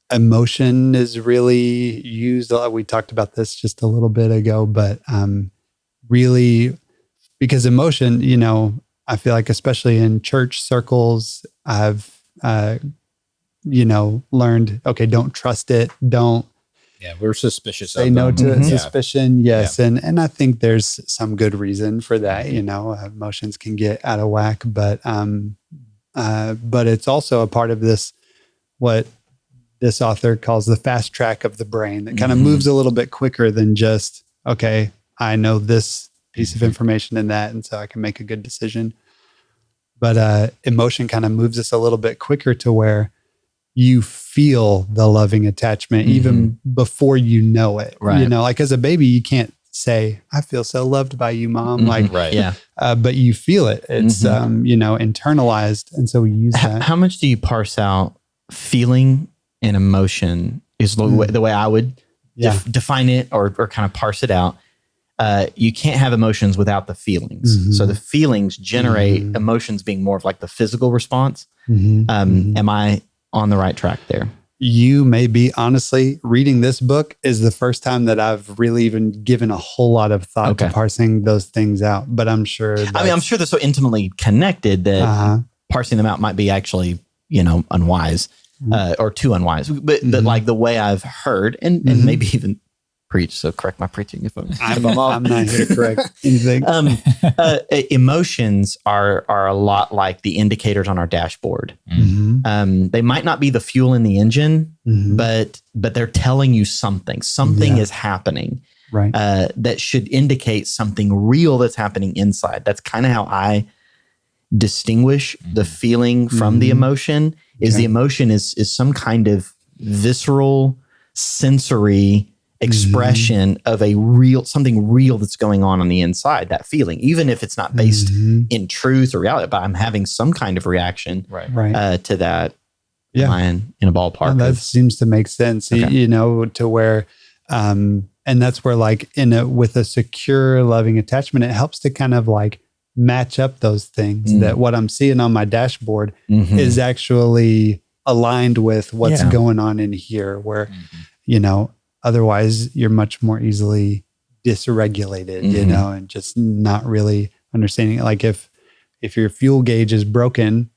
emotion is really used. We talked about this just a little bit ago, but really, because emotion, you know, I feel like especially in church circles, I've, you know, learned, okay, don't trust it. Don't. Yeah, we're suspicious say of no them. to suspicion. Yes. Yeah. And I think there's some good reason for that. You know, emotions can get out of whack, but it's also a part of this, what this author calls the fast track of the brain that kind of moves a little bit quicker than just, okay, I know this piece of information and that, and so I can make a good decision. But emotion kind of moves us a little bit quicker to where you feel the loving attachment even before you know it. Right. You know, like as a baby, you can't say, I feel so loved by you, Mom. Like, but you feel it. It's, you know, internalized. And so we use that. How much do you parse out feeling and emotion is the way I would define it or kind of parse it out. You can't have emotions without the feelings. So the feelings generate emotions being more of like the physical response. Am I on the right track there? You may be. Honestly, reading this book is the first time that I've really even given a whole lot of thought to parsing those things out. But I'm sure. I'm sure they're so intimately connected that parsing them out might be actually, you know, unwise. Or too unwise, but like the way I've heard and maybe even preach. So correct my preaching if I'm off. I'm not here to correct anything. Emotions are a lot like the indicators on our dashboard. They might not be the fuel in the engine, but they're telling you something. Something is happening, right? That should indicate something real that's happening inside. That's kind of how I distinguish the feeling from the emotion. Is the emotion is some kind of visceral, sensory expression of something real that's going on the inside, that feeling, even if it's not based in truth or reality, but I'm having some kind of reaction to that. Yeah. Am I in a ballpark? That seems to make sense, to where, and that's where like with a secure, loving attachment, it helps to kind of like match up those things that what I'm seeing on my dashboard is actually aligned with what's going on in here, where, otherwise you're much more easily dysregulated, and just not really understanding it. Like if your fuel gauge is broken,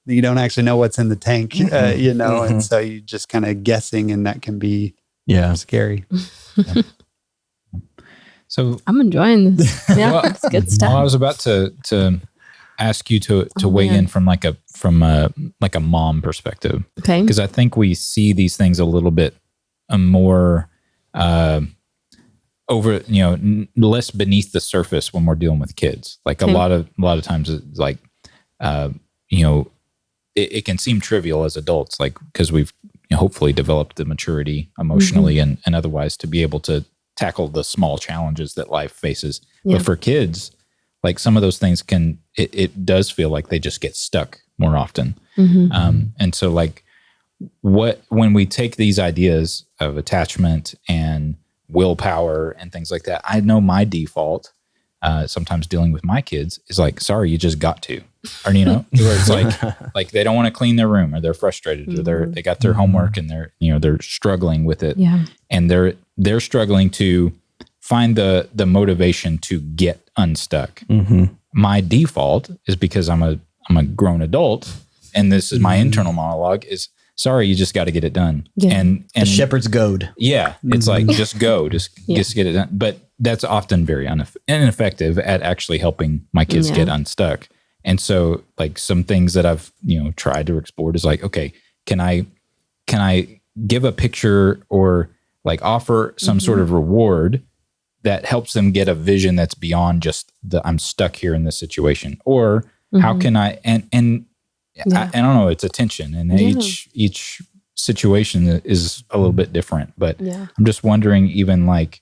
you don't actually know what's in the tank, and so you just kind of guessing, and that can be scary. So I'm enjoying this. Yeah, it's good stuff. Well, I was about to ask you to weigh in from like a mom perspective. Okay. Because I think we see these things a little bit more over, less beneath the surface when we're dealing with kids. Like a lot of times it's like, it can seem trivial as adults, like, because we've hopefully developed the maturity emotionally and otherwise to be able to tackle the small challenges that life faces. But for kids, like some of those things it does feel like they just get stuck more often. And so like when we take these ideas of attachment and willpower and things like that, I know my default sometimes dealing with my kids is like, sorry, you just got to, or, where it's like they don't want to clean their room, or they're frustrated, or they got their homework and they're struggling with it. Yeah. And they're struggling to find the motivation to get unstuck. My default is, because I'm a grown adult, and this is my internal monologue, is sorry, you just got to get it done. Yeah. And the shepherd's goad. Yeah. It's like, just go, just get it done. But that's often very ineffective at actually helping my kids get unstuck. And so like some things that I've, tried to explore is like, okay, can I give a picture or like offer some sort of reward that helps them get a vision that's beyond just I'm stuck here in this situation? Or how can I, I don't know, it's a tension, and each situation is a little bit different, but I'm just wondering, even like,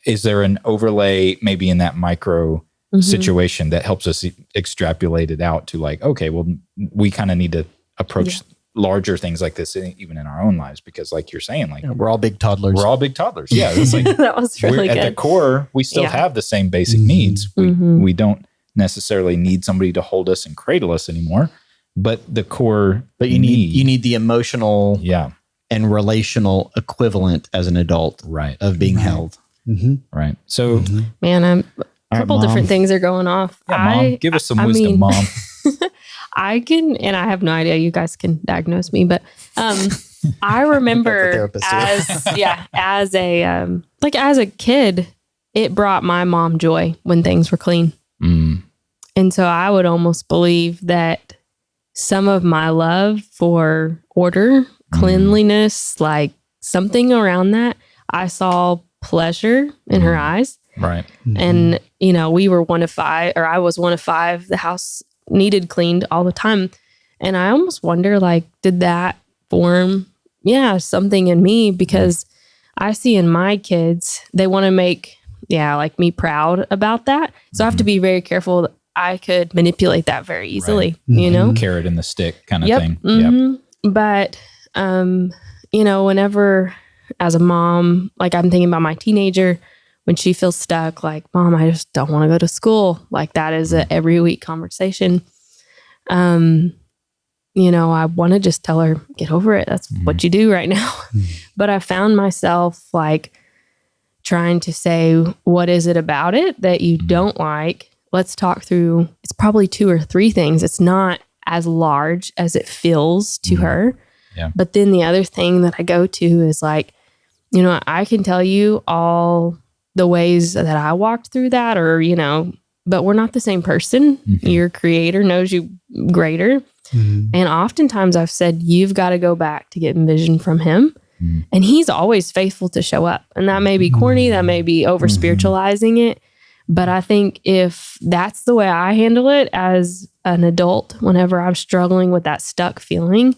is there an overlay maybe in that micro situation that helps us extrapolate it out to like, okay, well, we kind of need to approach larger things like this even in our own lives, because like you're saying, like we're all big toddlers. Yeah. It's like, that was really good. At the core, we still have the same basic needs. We don't necessarily need somebody to hold us and cradle us anymore, but the core, but you need the emotional and relational equivalent as an adult of being held. Right. So man, a couple different things are going off. Mom, give us some wisdom, Mom. I can, and I have no idea, you guys can diagnose me, but I remember as a kid, it brought my mom joy when things were clean. And so I would almost believe that some of my love for order, cleanliness, like something around that, I saw pleasure in her eyes. Right. And, we were one of five, or I was one of five. The house needed cleaned all the time. And I almost wonder, like, did that form, something in me? Because I see in my kids, they want to make, like me proud about that. So I have to be very careful that I could manipulate that very easily, Carrot and the stick kind of thing. But, whenever as a mom, like I'm thinking about my teenager, when she feels stuck, like, Mom, I just don't want to go to school. Like that is a every week conversation. I want to just tell her, get over it. That's what you do right now. But I found myself like trying to say, what is it about it that you don't like? Let's talk through. It's probably 2 or 3 things. It's not as large as it feels to her. Yeah. But then the other thing that I go to is like, I can tell you all the ways that I walked through that, or, but we're not the same person. Your creator knows you greater. And oftentimes I've said, you've got to go back to get vision from him. And he's always faithful to show up. And that may be corny, that may be over spiritualizing it. But I think if that's the way I handle it as an adult, whenever I'm struggling with that stuck feeling,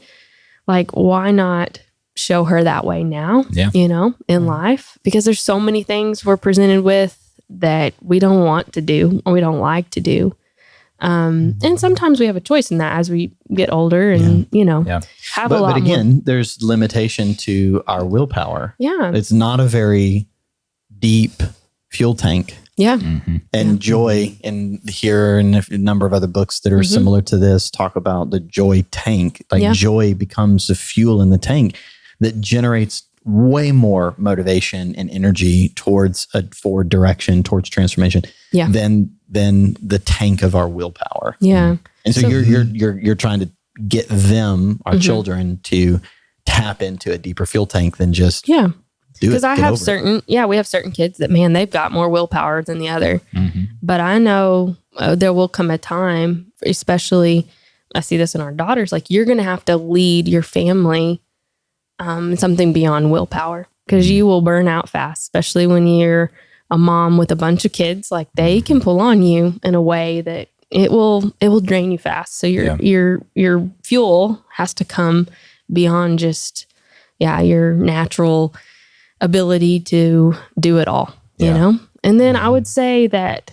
like, why not show her that way now, Yeah. in life, because there's so many things we're presented with that we don't want to do or we don't like to do. And sometimes we have a choice in that as we get older and, have a lot But again, more. there's limitation to our willpower. Yeah. It's not a very deep fuel tank. Yeah. And joy, and here and a number of other books that are similar to this talk about the joy tank. Like joy becomes the fuel in the tank that generates way more motivation and energy towards a forward direction, towards transformation, than the tank of our willpower. Yeah. And so you're trying to get them, our children, to tap into a deeper fuel tank than just do it. Because I have we have certain kids that, man, they've got more willpower than the other. But I know there will come a time, especially I see this in our daughters, like you're going to have to lead your family something beyond willpower, because you will burn out fast, especially when you're a mom with a bunch of kids. Like they can pull on you in a way that it will drain you fast. So your fuel has to come beyond just your natural ability to do it all, you know? And then I would say that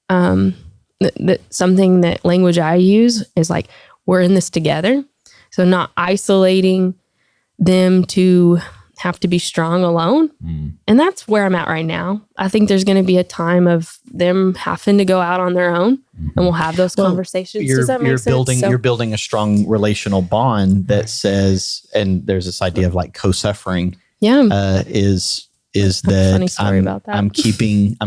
that something that language I use is like, we're in this together. So not isolating them to have to be strong alone. And that's where I'm at right now. I think there's going to be a time of them having to go out on their own, and we'll have those conversations. Does that make sense? You're building a strong relational bond that says, and there's this idea of like co-suffering. Is that funny story about that. I'm keeping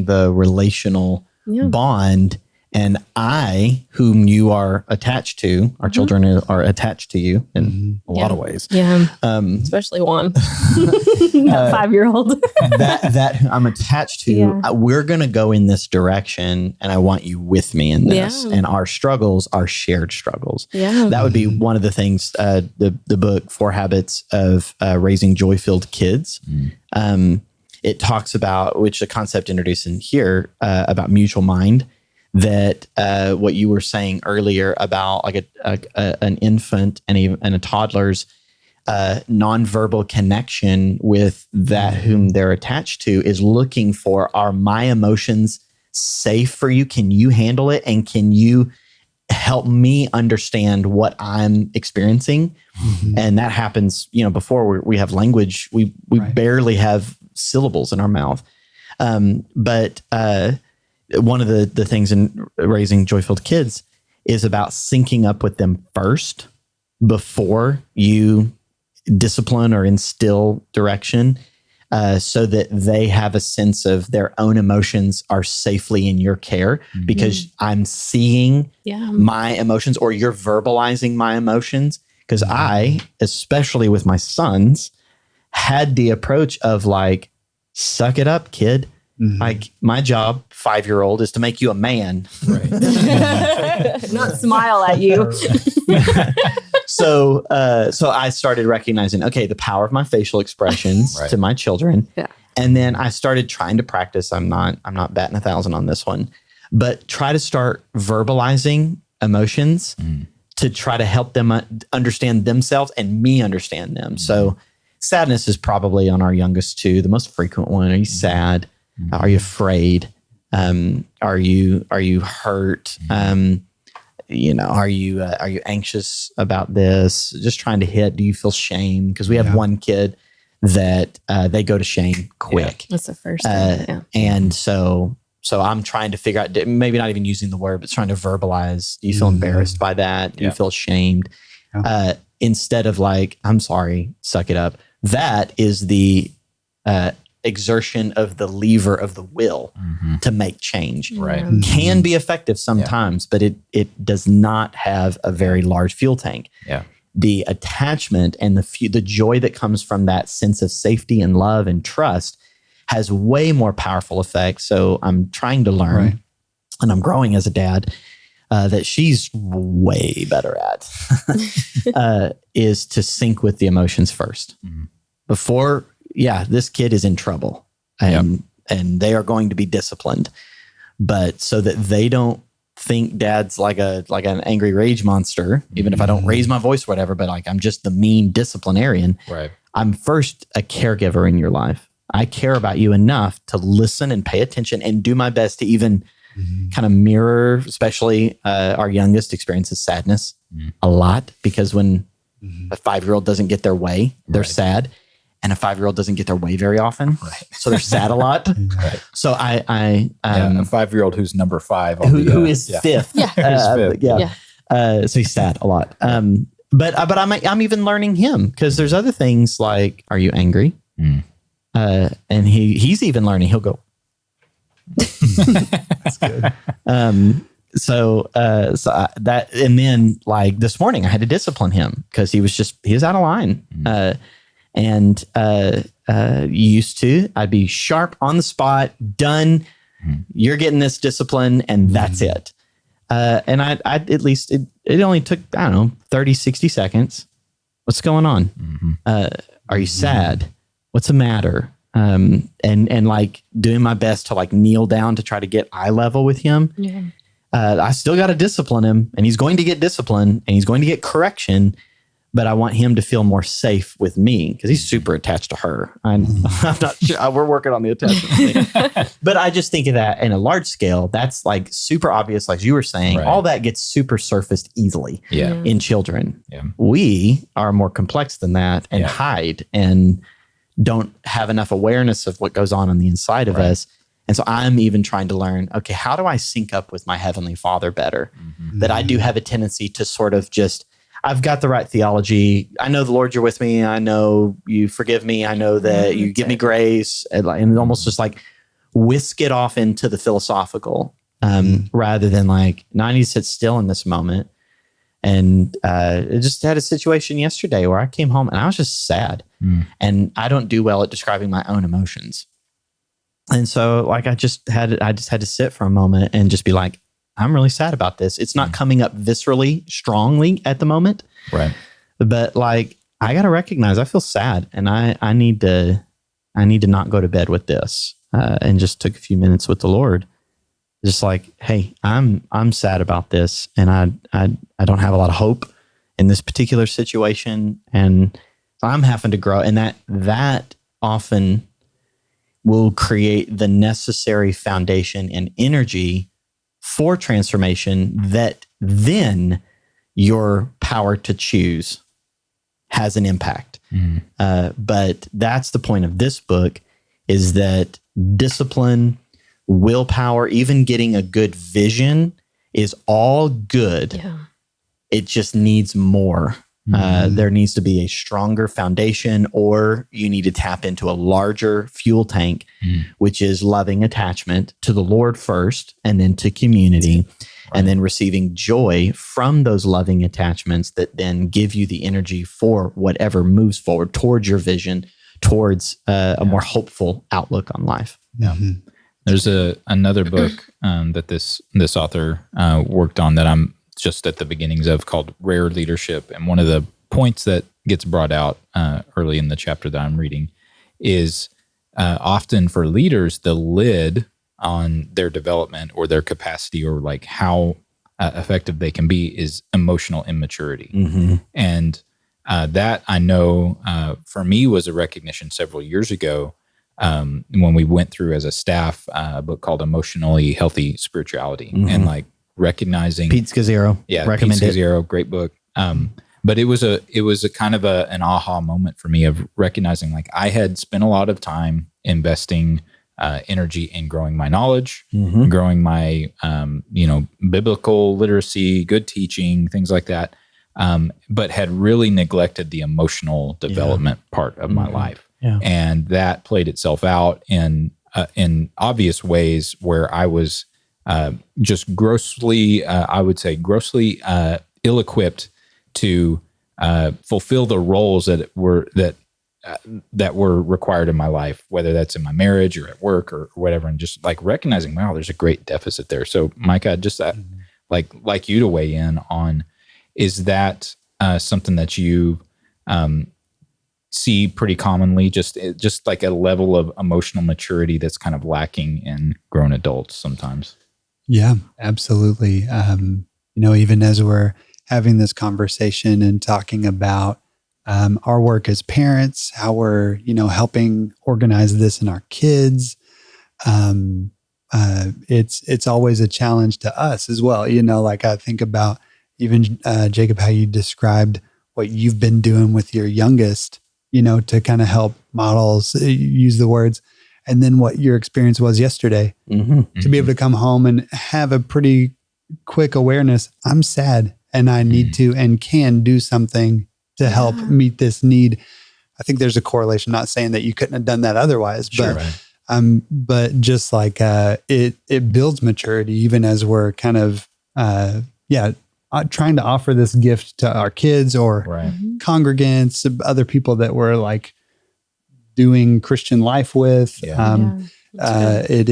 the relational bond, and I, whom you are attached to, our children are attached to you in a lot of ways. Especially one, that 5-year-old that I'm attached to. We're going to go in this direction, and I want you with me in this. And our struggles are shared struggles. That would be one of the things. The book 4 Habits of Raising Joy-Filled Kids. It talks about, which the concept introduced in here, about mutual mind. That what you were saying earlier about like an infant and a toddler's nonverbal connection with that whom they're attached to is looking for, are my emotions safe for you? Can you handle it? And can you help me understand what I'm experiencing? And that happens, before we have language, we barely have syllables in our mouth. But one of the things in raising joy-filled kids is about syncing up with them first before you discipline or instill direction, so that they have a sense of their own emotions are safely in your care, because I'm seeing my emotions, or you're verbalizing my emotions. Because I, especially with my sons, had the approach of like, suck it up, kid. Like my job, 5-year-old, is to make you a man, not smile at you. So I started recognizing, okay, the power of my facial expressions to my children, and then I started trying to practice. I'm not batting 1,000 on this one, but try to start verbalizing emotions to try to help them understand themselves and me understand them. So sadness is probably on our youngest two, the most frequent one. Are you sad? Are you afraid? Are you hurt? Are you anxious about this? Just trying to hit. Do you feel shame? Because we have one kid that they go to shame quick. That's the first thing. And so I'm trying to figure out, maybe not even using the word, but trying to verbalize. Do you feel embarrassed by that? Do you feel ashamed? Instead of like, I'm sorry, suck it up. That is the exertion of the lever of the will to make change. Can be effective sometimes, but it does not have a very large fuel tank. The attachment and the joy that comes from that sense of safety and love and trust has way more powerful effect. So I'm trying to learn, and I'm growing as a dad, that she's way better at, is to sync with the emotions first. Before, this kid is in trouble, and they are going to be disciplined. But so that they don't think dad's like an angry rage monster, even if I don't raise my voice or whatever, but like I'm just the mean disciplinarian. Right. I'm first a caregiver in your life. I care about you enough to listen and pay attention and do my best to even kind of mirror, especially our youngest experiences sadness a lot, because when a 5-year-old doesn't get their way, they're sad. And a 5-year-old doesn't get their way very often. Right. So they're sad a lot. Right. So a 5-year-old who's number 5. Who is fifth. Yeah. So he's sad a lot. But I'm even learning him, because there's other things like, are you angry? And he's even learning. He'll go. That's good. So that, and then like this morning I had to discipline him because he was out of line. And used to, I'd be sharp on the spot, done. You're getting this discipline, and that's it. And I at least it only took, I don't know, 30, 60 seconds. What's going on? Are you sad? What's the matter? And like doing my best to like kneel down to try to get eye level with him. Yeah. I still got to discipline him, and he's going to get discipline, and he's going to get correction. But I want him to feel more safe with me, because he's super attached to her. I'm not sure. We're working on the attachment thing. But I just think of that in a large scale. That's like super obvious, like you were saying. Right. All that gets super surfaced easily in children. Yeah. We are more complex than that and hide and don't have enough awareness of what goes on the inside of us. And so I'm even trying to learn, okay, how do I sync up with my Heavenly Father better? That I do have a tendency to sort of just, I've got the right theology. I know the Lord, you're with me. I know you forgive me. I know that you give me grace. And almost just like whisk it off into the philosophical rather than like, no, I need to sit still in this moment. And I just had a situation yesterday where I came home and I was just sad. And I don't do well at describing my own emotions. And so like I just had to sit for a moment and just be like, I'm really sad about this. It's not coming up viscerally, strongly at the moment. Right. But like, I got to recognize I feel sad, and I need to not go to bed with this. And just took a few minutes with the Lord. Just like, hey, I'm sad about this, and I don't have a lot of hope in this particular situation. And I'm having to grow. And that often will create the necessary foundation and energy for transformation, that then your power to choose has an impact. But that's the point of this book, is that discipline, willpower, even getting a good vision is all good. Yeah. It just needs more. There needs to be a stronger foundation, or you need to tap into a larger fuel tank, which is loving attachment to the Lord first, and then to community, and then receiving joy from those loving attachments that then give you the energy for whatever moves forward towards your vision, towards a more hopeful outlook on life. Yeah. There's another book that this author worked on that I'm just at the beginnings of, called Rare Leadership. And one of the points that gets brought out early in the chapter that I'm reading is often for leaders, the lid on their development or their capacity, or like how effective they can be, is emotional immaturity. And that, I know for me, was a recognition several years ago when we went through as a staff a book called Emotionally Healthy Spirituality. And like recognizing Pete Scazzaro. Yeah, Pete Scazzaro, great book. But it was a kind of an aha moment for me of recognizing, like, I had spent a lot of time investing energy in growing my knowledge, growing my biblical literacy, good teaching, things like that, but had really neglected the emotional development part of my life. Yeah. And that played itself out in obvious ways where I was just grossly, I would say, grossly ill-equipped to fulfill the roles that were required in my life, whether that's in my marriage or at work or whatever, and just like recognizing, wow, there's a great deficit there. So, Micah, just like you to weigh in on, is that something that you see pretty commonly, just like a level of emotional maturity that's kind of lacking in grown adults sometimes? Yeah, absolutely. Even as we're having this conversation and talking about our work as parents, how we're, helping organize this in our kids, it's always a challenge to us as well. Like I think about even Jacob, how you described what you've been doing with your youngest, to kind of help models, use the words, and then what your experience was yesterday, to be able to come home and have a pretty quick awareness. I'm sad and I need to and can do something to help meet this need. I think there's a correlation, not saying that you couldn't have done that otherwise, but just like it builds maturity even as we're kind of, trying to offer this gift to our kids or congregants, other people that we're like doing Christian life with. It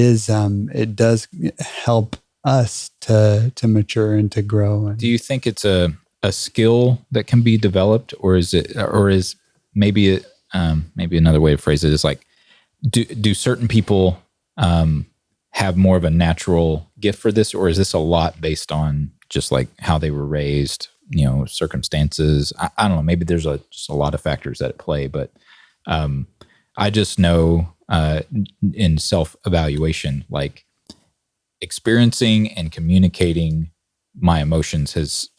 does help us to mature and to grow. Do you think it's a skill that can be developed, or is maybe another way to phrase it is like, do certain people have more of a natural gift for this, or is this a lot based on just like how they were raised, circumstances? I don't know. Maybe there's just a lot of factors at play, but I just know in self-evaluation, like experiencing and communicating my emotions has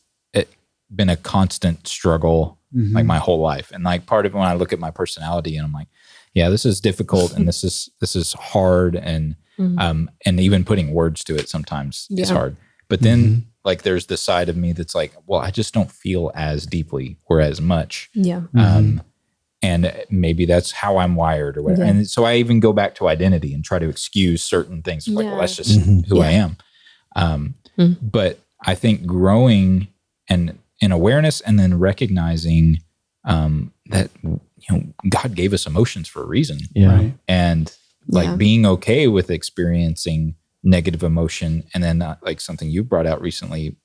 been a constant struggle like my whole life. And like part of when I look at my personality and I'm like, yeah, this is difficult and this is hard and even putting words to it sometimes is hard. But then like there's the side of me that's like, well, I just don't feel as deeply or as much. Yeah. And maybe that's how I'm wired or whatever. Yeah. And so I even go back to identity and try to excuse certain things. Like, well, that's just who I am. But I think growing and in awareness and then recognizing that, God gave us emotions for a reason. Yeah. Right? And like being okay with experiencing negative emotion. And then like something you brought out recently,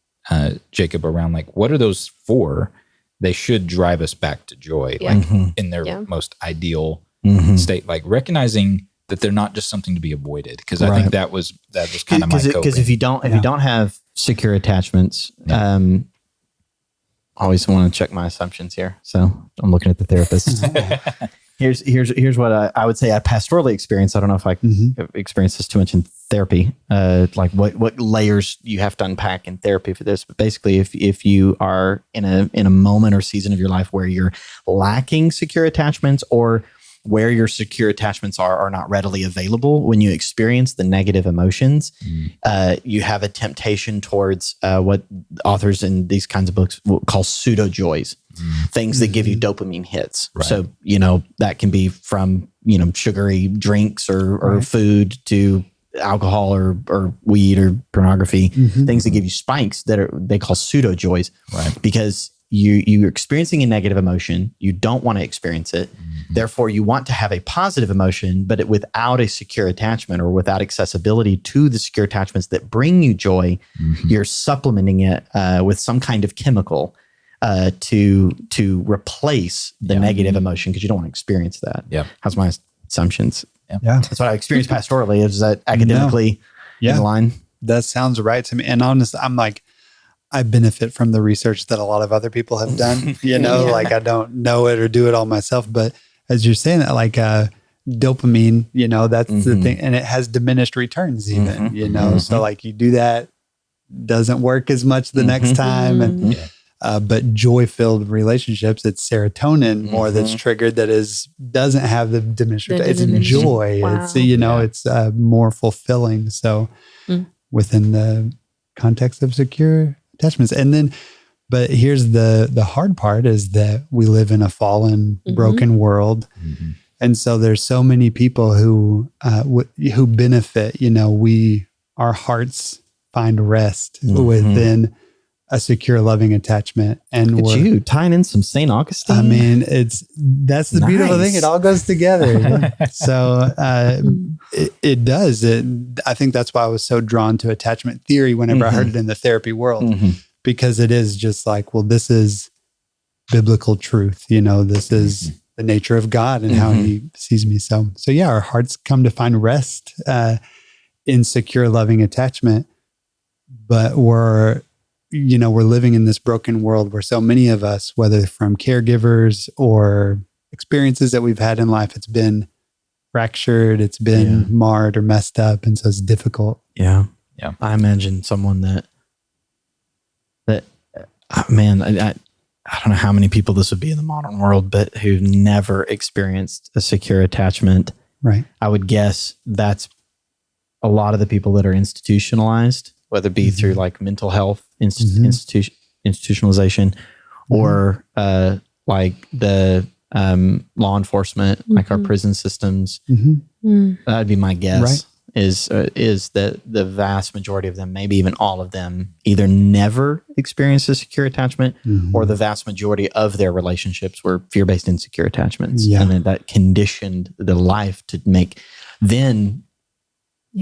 Jacob, around like, what are those for? They should drive us back to joy, like in their most ideal state, like recognizing that they're not just something to be avoided. Cause I think that was kind of my coping. Cause if you don't have secure attachments, I always want to check my assumptions here. So I'm looking at the therapist. Here's what I would say I pastorally experienced. I don't know if I experienced this too much in therapy, like what layers you have to unpack in therapy for this. But basically, if you are in a moment or season of your life where you're lacking secure attachments or where your secure attachments are not readily available, when you experience the negative emotions, you have a temptation towards what authors in these kinds of books will call pseudo joys. Things that give you dopamine hits. Right. So, that can be from, sugary drinks or food to alcohol or weed or pornography, things that give you spikes they call pseudo joys. Right. Because you're experiencing a negative emotion. You don't want to experience it. Therefore, you want to have a positive emotion, but without a secure attachment or without accessibility to the secure attachments that bring you joy, you're supplementing it with some kind of chemical to replace the negative emotion because you don't want to experience that. Yeah. How's my assumptions? Yeah. That's what I experienced pastorally. Is that academically in line? That sounds right to me. And honestly, I'm like, I benefit from the research that a lot of other people have done, like I don't know it or do it all myself. But as you're saying that, like dopamine, that's the thing. And it has diminished returns even, so like you do that, doesn't work as much the next time. And but joy-filled relationships, it's serotonin more that's triggered that doesn't have the diminished return. It's joy. Wow. It's, it's more fulfilling. So within the context of secure attachments. And then, but here's the hard part is that we live in a fallen, broken world. And so there's so many people who benefit, our hearts find rest within a secure, loving attachment. And look at you tying in some St. Augustine. I mean, that's the beautiful thing. It all goes together. So it does. I think that's why I was so drawn to attachment theory whenever I heard it in the therapy world, because it is just like, well, this is biblical truth. This is the nature of God and how he sees me. So yeah, our hearts come to find rest in secure, loving attachment. but we're living in this broken world where so many of us, whether from caregivers or experiences that we've had in life, it's been fractured, it's been marred or messed up. And so it's difficult. Yeah. I imagine someone that man, I don't know how many people this would be in the modern world, but who never experienced a secure attachment. Right. I would guess that's a lot of the people that are institutionalized, whether it be through like mental health institutionalization or like the law enforcement, like our prison systems. That would be my guess. Is that the vast majority of them, maybe even all of them, either never experienced a secure attachment or the vast majority of their relationships were fear-based insecure attachments. And then that conditioned the life to make,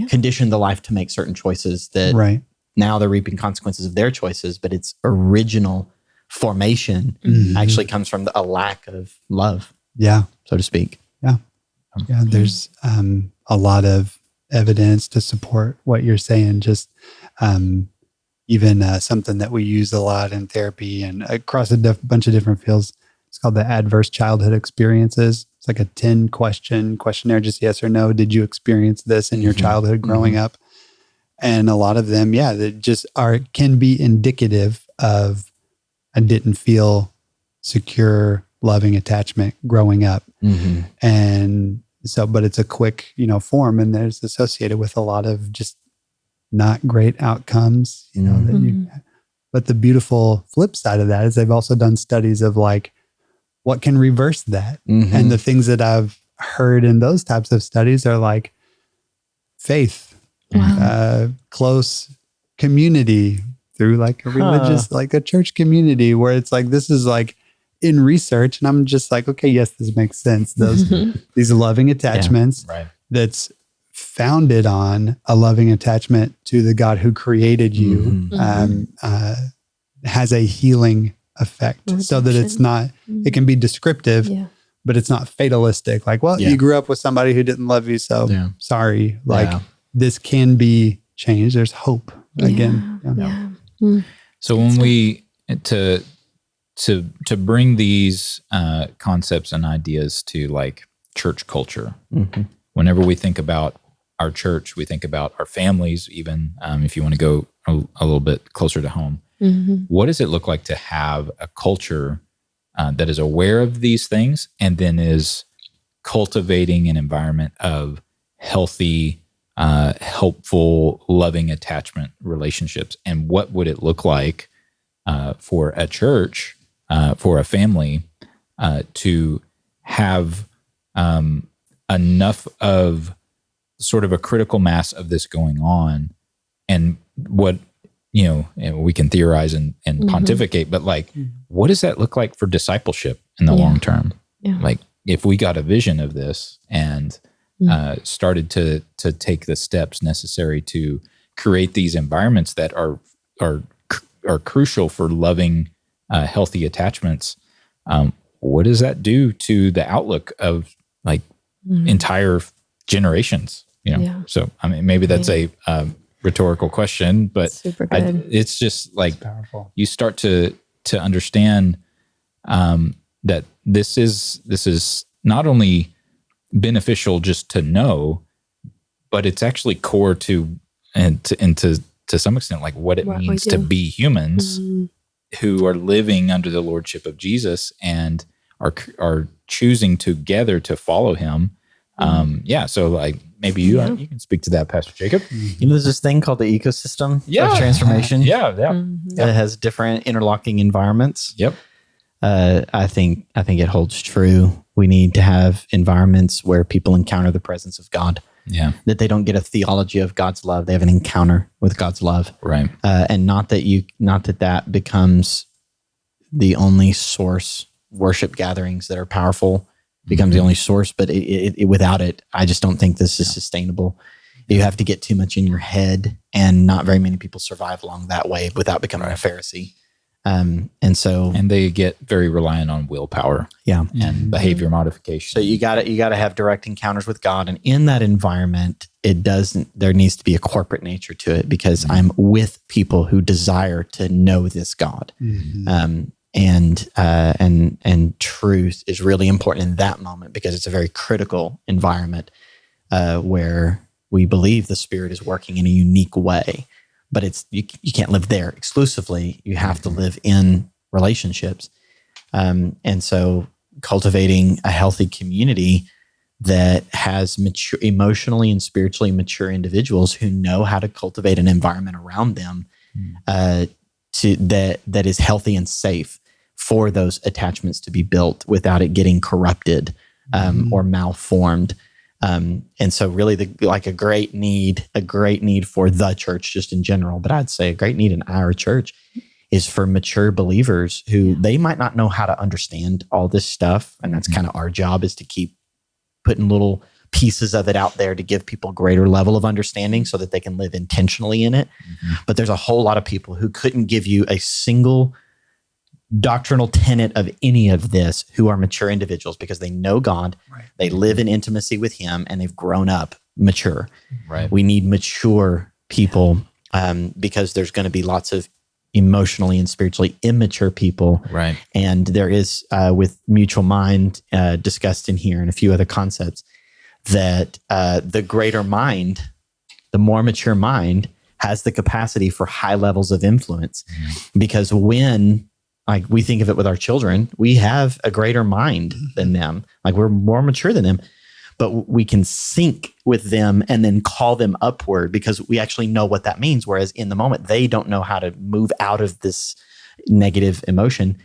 conditioned the life to make certain choices that now they're reaping consequences of their choices, but its original formation actually comes from a lack of love, so to speak. There's a lot of evidence to support what you're saying. Just even something that we use a lot in therapy and across a bunch of different fields. It's called the adverse childhood experiences. It's like a 10-question questionnaire, just yes or no. Did you experience this in your childhood growing up? And a lot of them, that just can be indicative of I didn't feel secure, loving attachment growing up. And so, but it's a quick, form, and there's associated with a lot of just not great outcomes, but the beautiful flip side of that is they've also done studies of like, what can reverse that? And the things that I've heard in those types of studies are like faith, close community through like a religious, like a church community where it's like, this is like, in research, and I'm just like, okay, yes, this makes sense. These loving attachments that's founded on a loving attachment to the God who created you has a healing effect, so that it's not. It can be descriptive, but it's not fatalistic. Like, well, you grew up with somebody who didn't love you, so sorry. Like this can be changed. There's hope again. So when we to bring these concepts and ideas to like church culture, whenever we think about our church, we think about our families, even if you want to go a little bit closer to home. What does it look like to have a culture that is aware of these things and then is cultivating an environment of healthy, helpful, loving attachment relationships? And what would it look like for a church, for a family, to have enough of sort of a critical mass of this going on? And what, we can theorize and pontificate, but like, what does that look like for discipleship in the long term? Like if we got a vision of this and started to take the steps necessary to create these environments that are crucial for loving, healthy attachments, what does that do to the outlook of like entire generations? So I mean, maybe that's a rhetorical question, but it's just like you start to understand that this is not only beneficial just to know, but it's actually core to some extent like what it means to be humans who are living under the lordship of Jesus and are choosing together to follow him. So like maybe you can speak to that, Pastor Jacob. There's this thing called the ecosystem of transformation. It has different interlocking environments. I think it holds true. We need to have environments where people encounter the presence of God. That they don't get a theology of God's love. They have an encounter with God's love. Right. And not that becomes the only source. Worship gatherings that are powerful becomes the only source, but it without it, I just don't think this is sustainable. You have to get too much in your head, and not very many people survive along that way without becoming a Pharisee. And they get very reliant on willpower, and behavior modification. So you got to have direct encounters with God, and in that environment, there needs to be a corporate nature to it, because I'm with people who desire to know this God. And truth is really important in that moment, because it's a very critical environment where we believe the Spirit is working in a unique way. But you can't live there exclusively. You have to live in relationships. And so cultivating a healthy community that has emotionally and spiritually mature individuals who know how to cultivate an environment around them that is healthy and safe for those attachments to be built without it getting corrupted or malformed. And so really a great need for the church just in general, but I'd say a great need in our church is for mature believers who they might not know how to understand all this stuff. And that's kind of our job, is to keep putting little pieces of it out there to give people greater level of understanding so that they can live intentionally in it. But there's a whole lot of people who couldn't give you a single doctrinal tenet of any of this, who are mature individuals because they know God, they live in intimacy with Him, and they've grown up mature. We need mature people because there's going to be lots of emotionally and spiritually immature people. And there is, with mutual mind discussed in here and a few other concepts, that the greater mind, the more mature mind, has the capacity for high levels of influence. Because when we think of it with our children, we have a greater mind than them. We're more mature than them, but we can sync with them and then call them upward because we actually know what that means. Whereas in the moment, they don't know how to move out of this negative emotion.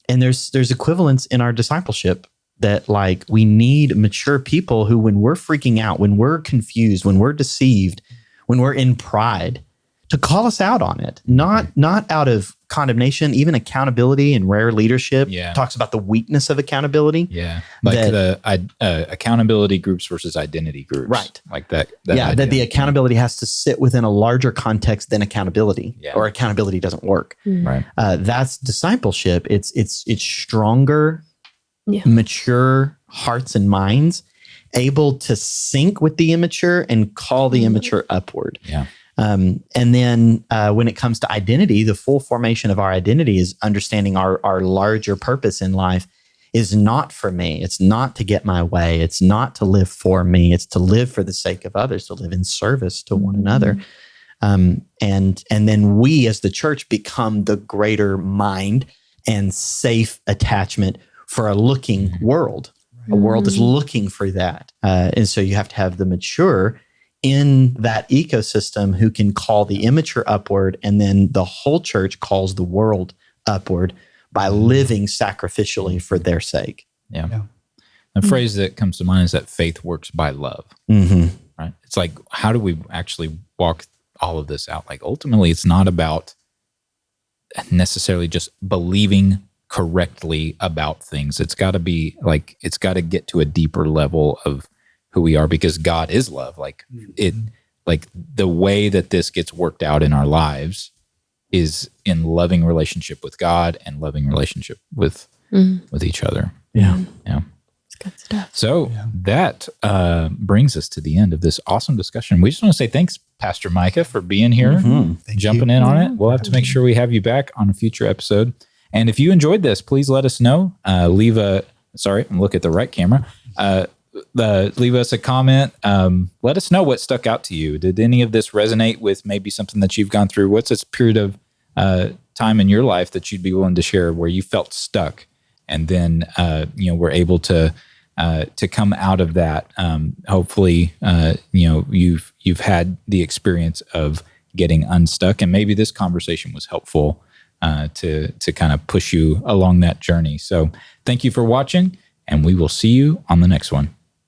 And there's equivalence in our discipleship that we need mature people who, when we're freaking out, when we're confused, when we're deceived, when we're in pride, to call us out on it, not out of condemnation. Even accountability and rare leadership talks about the weakness of accountability. The accountability groups versus identity groups. That the accountability has to sit within a larger context than accountability, or accountability doesn't work. That's discipleship. It's stronger, mature hearts and minds, able to sync with the immature and call the immature upward. And then when it comes to identity, the full formation of our identity is understanding our larger purpose in life is not for me. It's not to get my way. It's not to live for me. It's to live for the sake of others, to live in service to one another. And then we as the church become the greater mind and safe attachment for a looking world. A world is looking for that. And so you have to have the mature in that ecosystem who can call the immature upward, and then the whole church calls the world upward by living sacrificially for their sake. The phrase that comes to mind is that faith works by love. Right? It's how do we actually walk all of this out? Ultimately, it's not about necessarily just believing correctly about things. It's got to be it's got to get to a deeper level of who we are, because God is love. The way that this gets worked out in our lives is in loving relationship with God and loving relationship with each other. It's good stuff. So that brings us to the end of this awesome discussion. We just want to say thanks, Pastor Micah, for being here, jumping in on it. We'll have to make sure we have you back on a future episode. And if you enjoyed this, please let us know. Look at the right camera. Leave us a comment. Let us know what stuck out to you. Did any of this resonate with maybe something that you've gone through? What's this period of time in your life that you'd be willing to share where you felt stuck, and then were able to come out of that? Hopefully, you've had the experience of getting unstuck, and maybe this conversation was helpful to kind of push you along that journey. So thank you for watching, and we will see you on the next one.